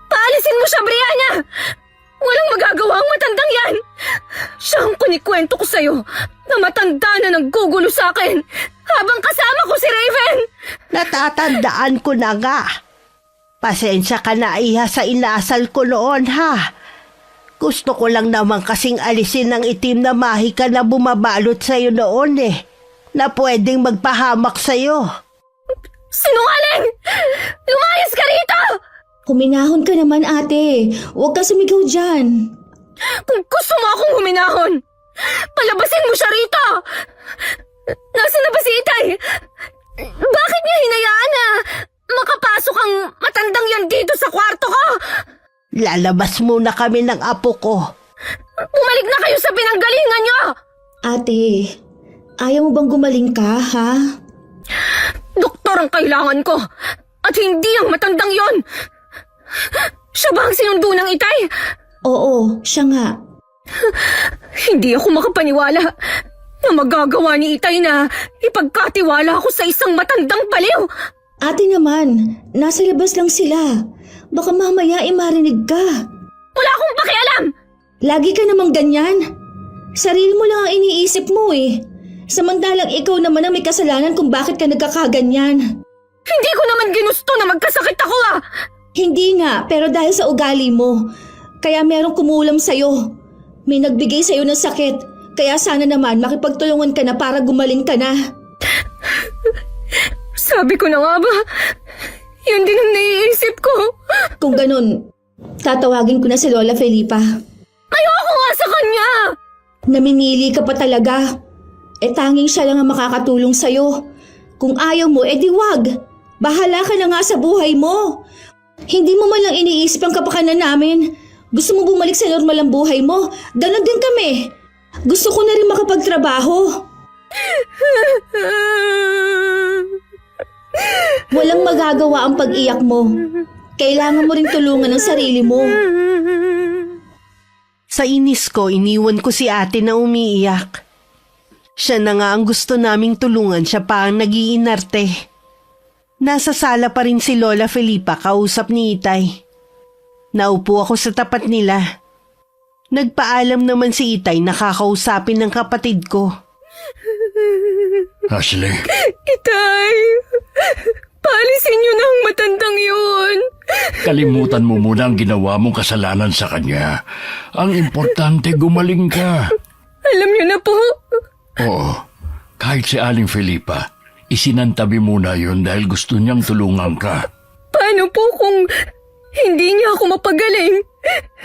Paalisin mo siya, Brianna! Walang magagawa ang matandang yan! Siya ang kunikwento ko sa'yo na matanda na naggugulo sa akin habang kasama ko si Raven! Natatandaan ko na nga. Pasensya ka na iha sa inasal ko noon ha. Gusto ko lang naman kasing alisin ang itim na mahika na bumabalot sa'yo noon na pwedeng magpahamak sa'yo. Sinungaling! Lumayas ka rito! Huminahon ka naman ate. Huwag ka sumigaw dyan. Kung gusto mo akong huminahon, palabasin mo siya rito! Nasaan na ba si Itay? Bakit niya hinayaan na makapasok ang matandang yan dito sa kwarto ko? Lalabas muna kami ng apo ko. Bumalik na kayo sa pinanggalingan niyo! Ate, ayaw mo bang gumaling ka, ha? Doktor ang kailangan ko at hindi ang matandang yon. Siya ba ang sinundo ng Itay? Oo, siya nga. Hindi ako makapaniwala na magagawa ni Itay na ipagkatiwala ako sa isang matandang baliw. Ate naman, nasa labas lang sila. Baka mamaya marinig ka. Wala akong pakialam! Lagi ka namang ganyan. Sarili mo lang ang iniisip mo eh. Samantalang ikaw naman ang may kasalanan kung bakit ka nagkakaganyan. Hindi ko naman ginusto na magkasakit ako ah! Hindi nga, pero dahil sa ugali mo. Kaya merong kumulam sa'yo. May nagbigay sa'yo ng sakit. Kaya sana naman makipagtulungan ka na para gumaling ka na. Sabi ko na nga ba? Yun din ang naiisip ko. Kung ganun, tatawagin ko na si Lola Felipa. Ayoko nga sa kanya! Namimili ka pa talaga. Tanging siya lang ang makakatulong sa'yo. Kung ayaw mo, di wag. Bahala ka na nga sa buhay mo. Hindi mo man lang iniisip ang kapakanan namin. Gusto mo bumalik sa normal ang buhay mo. Ganon din kami. Gusto ko na rin makapagtrabaho. Walang magagawa ang pag-iyak mo. Kailangan mo rin tulungan ang sarili mo. Sa inis ko, iniwan ko si ate na umiiyak. Siya na nga ang gusto naming tulungan, siya pa ang nag-iinarte. Nasa sala pa rin si Lola Felipa kausap ni Itay. Naupo ako sa tapat nila. Nagpaalam naman si Itay na kakausapin ng kapatid ko. Ashley, Itay! Paalisin niyo na ang matandang yun! kalimutan mo muna ang ginawa mong kasalanan sa kanya. Ang importante, gumaling ka. Alam niyo na po. Oo, kahit si Aling Felipa, isinantabi muna yun dahil gusto niyang tulungan ka. Paano po kung hindi niya ako mapagaling?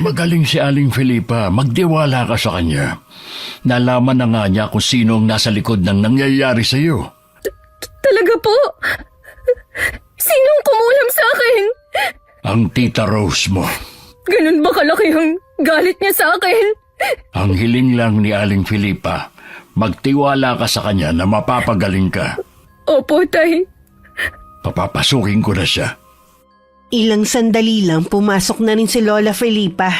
Magaling si Aling Felipa, magdiwala ka sa kanya. Nalaman na nga niya kung sino ang nasa likod ng nangyayari sa iyo. Talaga po? Sinong kumulam sa akin? Ang tita Rose mo. Ganun ba kalaki ang galit niya sa akin? Ang hiling lang ni Aling Felipa, magtiwala ka sa kanya na mapapagaling ka. Opo, Tay. Papapasukin ko na siya. Ilang sandali lang pumasok na rin si Lola Felipa.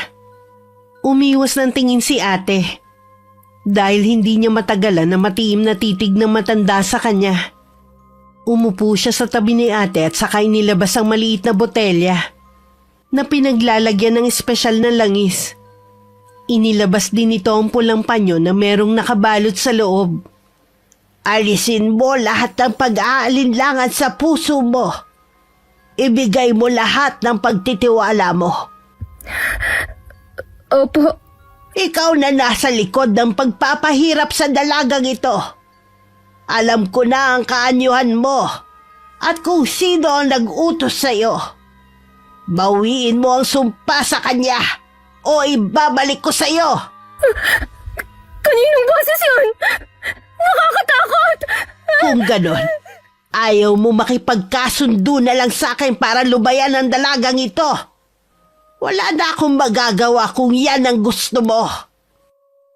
Umiwas ng tingin si ate. Dahil hindi niya matagalan na matiim na titig ng matanda sa kanya. Umupo siya sa tabi ni ate at sakay nilabas ang maliit na botelya na pinaglalagyan ng espesyal na langis. Inilabas din ito ang pulang panyo na merong nakabalot sa loob. Alisin mo lahat ng pag-aalinlangan sa puso mo. Ibigay mo lahat ng pagtitiwala mo. Opo. Ikaw na nasa likod ng pagpapahirap sa dalagang ito. Alam ko na ang kaanyuhan mo at kung sino ang nag-utos sa iyo. Bawiin mo ang sumpa sa kanya o ibabalik ko sa iyo. Kaninong boses yun? Nakakatakot! Kung ganon, ayaw mo makipagkasundo na lang sa akin para lubayan ang dalagang ito. Wala na akong magagawa kung yan ang gusto mo.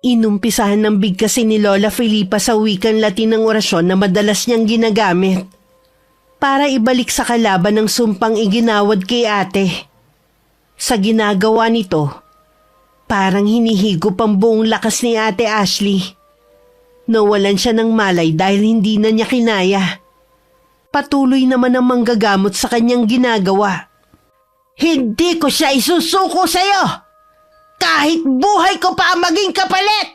Inumpisahan ng bigkasin ni Lola Felipa sa wikang Latin ng orasyon na madalas niyang ginagamit para ibalik sa kalaban ang sumpang iginawad kay ate. Sa ginagawa nito, parang hinihigop ang buong lakas ni Ate Ashley. Nawalan siya ng malay dahil hindi na niya kinaya. Patuloy naman ang manggagamot sa kanyang ginagawa. Hindi ko siya isusuko sa'yo! Kahit buhay ko pa ang maging kapalit!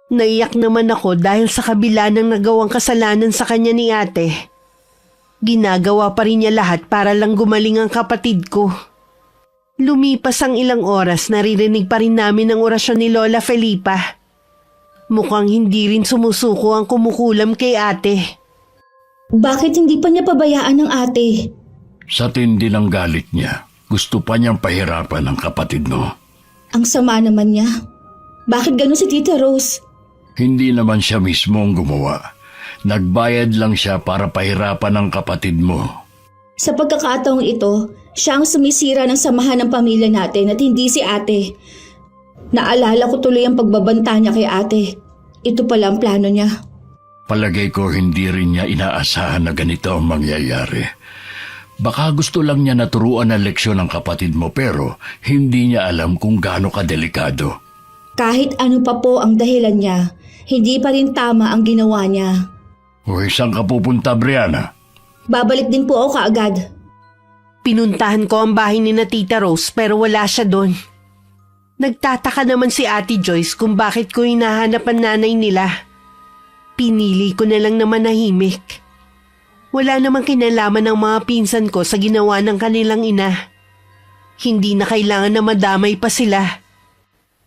Naiyak naman ako dahil sa kabila ng nagawang kasalanan sa kanya ni ate. Ginagawa pa rin niya lahat para lang gumaling ang kapatid ko. Lumipas ang ilang oras, naririnig pa rin namin ang orasyon ni Lola Felipa. Mukhang hindi rin sumusuko ang kumukulam kay ate. Bakit hindi pa niya pabayaan ng ate? Sa tindi ng galit niya, gusto pa niyang pahirapan ang kapatid mo. Ang sama naman niya. Bakit ganun si Tita Rose? Hindi naman siya mismo ang gumawa. Nagbayad lang siya para pahirapan ang kapatid mo. Sa pagkakataong ito, siya ang sumisira ng samahan ng pamilya natin at hindi si ate. Naalala ko tuloy ang pagbabanta niya kay ate. Ito pala ang plano niya. Palagay ko hindi rin niya inaasahan na ganito ang mangyayari. Baka gusto lang niya naturuan ng leksyon ng kapatid mo pero hindi niya alam kung gaano kadelikado. Kahit ano pa po ang dahilan niya, hindi pa rin tama ang ginawa niya. O saan ka pupunta, Brianna? Babalik din po ako kaagad. Pinuntahan ko ang bahay ni na Tita Rose pero wala siya doon. Nagtataka naman si Ate Joyce kung bakit ko hinahanap ang nanay nila. Pinili ko na lang na manahimik. Wala namang kinalaman ng mga pinsan ko sa ginawa ng kanilang ina. Hindi na kailangan na madamay pa sila.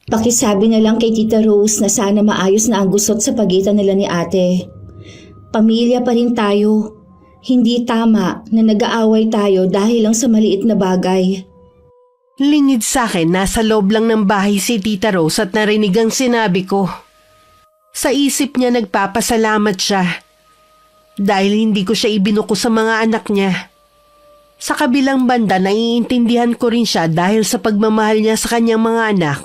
Pakisabi na lang kay Tita Rose na sana maayos na ang gusot sa pagitan nila ni ate. Pamilya pa rin tayo. Hindi tama na nag-aaway tayo dahil lang sa maliit na bagay. Lingid sa akin, nasa loob lang ng bahay si Tita Rose at narinig ang sinabi ko. Sa isip niya nagpapasalamat siya dahil hindi ko siya ibinuko sa mga anak niya. Sa kabilang banda, naiintindihan ko rin siya dahil sa pagmamahal niya sa kanyang mga anak.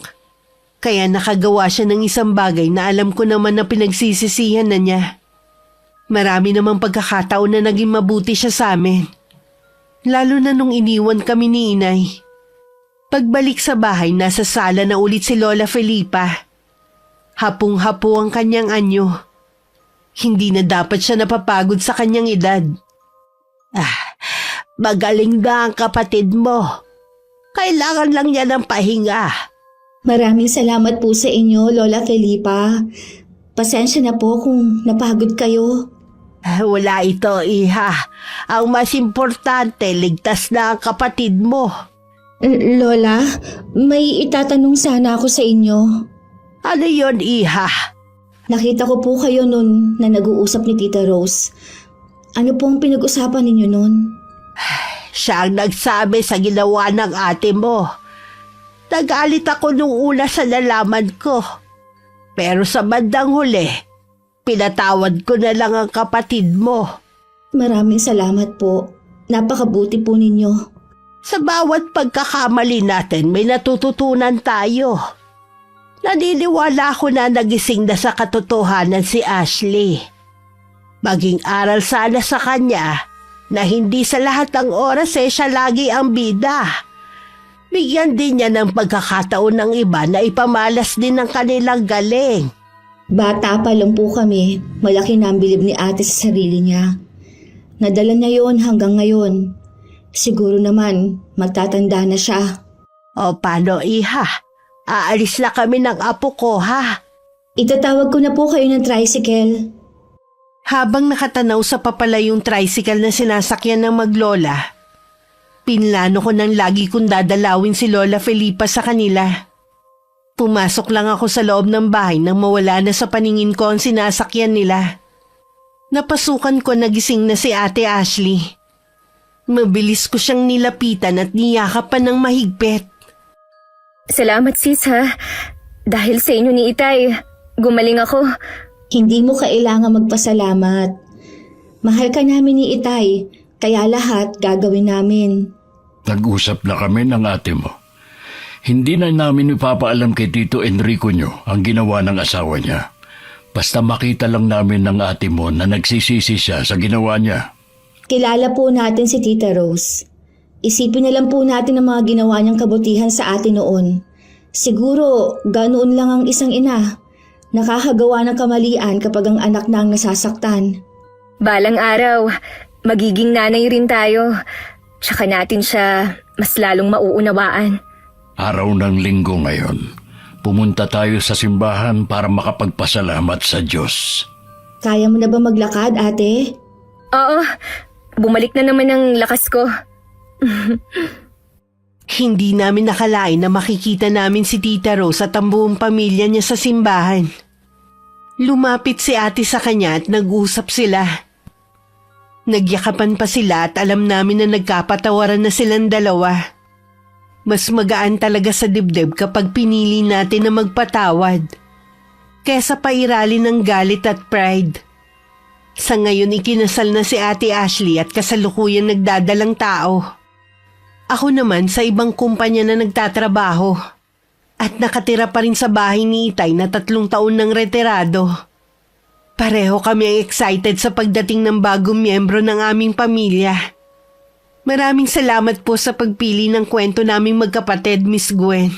Kaya nakagawa siya ng isang bagay na alam ko naman na pinagsisisihan na niya. Marami namang pagkakataon na naging mabuti siya sa amin. Lalo na nung iniwan kami ni Inay. Pagbalik sa bahay, nasa sala na ulit si Lola Felipa. Hapong-hapo ang kanyang anyo. Hindi na dapat siya napapagod sa kanyang edad. Magaling na ang kapatid mo. Kailangan lang niya ng pahinga. Maraming salamat po sa inyo, Lola Felipa. Pasensya na po kung napagod kayo. Wala ito, iha. Ang mas importante, ligtas na ang kapatid mo. Lola, may itatanong sana ako sa inyo. Ano yon, iha? Nakita ko po kayo nun na nag-uusap ni Tita Rose. Ano pong pinag-usapan ninyo nun? Siya ang nagsabi sa ginawa ng ate mo. Nagalit ako nung una sa nalaman ko. Pero sa bandang huli, pinatawad ko na lang ang kapatid mo. Maraming salamat po. Napakabuti po ninyo. Sa bawat pagkakamali natin, may natututunan tayo. Naniniwala ako na nagising na sa katotohanan si Ashley. Maging aral sana sa kanya na hindi sa lahat ng oras siya lagi ang bida. Bigyan din niya ng pagkakataon ng iba na ipamalas din ng kanilang galing. Bata pa lang po kami, malaki na ang bilib ni ate sa sarili niya. Nadala niya yon hanggang ngayon. Siguro naman, magtatanda na siya. O paano, iha? Aalis na kami ng apo ko, ha? Itatawag ko na po kayo ng tricycle. Habang nakatanaw sa papalayong tricycle na sinasakyan ng maglola, pinlano ko nang lagi kong dadalawin si Lola Felipa sa kanila. Pumasok lang ako sa loob ng bahay nang mawala na sa paningin ko ang sinasakyan nila. Napasukan ko nagising na si Ate Ashley. Mabilis ko siyang nilapitan at niyakapan ng mahigpit. Salamat sis ha. Dahil sa inyo ni Itay, gumaling ako. Hindi mo kailangan magpasalamat. Mahal ka namin ni Itay, kaya lahat gagawin namin. Nag-usap na kami ng ate mo. Hindi na namin ipapaalam kay Tito Enrico nyo ang ginawa ng asawa niya. Basta makita lang namin ng ate mo na nagsisisi siya sa ginawa niya. Kilala po natin si Tita Rose. Isipin na lang po natin ang mga ginawa niyang kabutihan sa atin noon. Siguro, ganoon lang ang isang ina. Nakakagawa ng kamalian kapag ang anak na ang nasasaktan. Balang araw, magiging nanay rin tayo. Tsaka natin siya mas lalong mauunawaan. Araw ng linggo ngayon, pumunta tayo sa simbahan para makapagpasalamat sa Diyos. Kaya mo na ba maglakad, ate? Oo, bumalik na naman ang lakas ko. Hindi namin nakalain na makikita namin si Tita Rose at ang buong pamilya niya sa simbahan. Lumapit si ate sa kanya at nag-usap sila. Nagyakapan pa sila at alam namin na nagkapatawaran na silang dalawa. Mas magaan talaga sa dibdib kapag pinili natin na magpatawad, kesa pairalin ng galit at pride. Sa ngayon ikinasal na si Ate Ashley at kasalukuyan nagdadalang tao. Ako naman sa ibang kumpanya na nagtatrabaho at nakatira pa rin sa bahay ni Itay na 3 taon ng retirado. Pareho kami ang excited sa pagdating ng bagong miyembro ng aming pamilya. Maraming salamat po sa pagpili ng kwento naming magkapatid, Miss Gwen.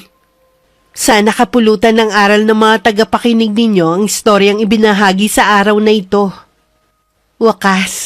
Sana kapulutan ng aral ng mga tagapakinig ninyo ang istoryang ibinahagi sa araw na ito. Wakas,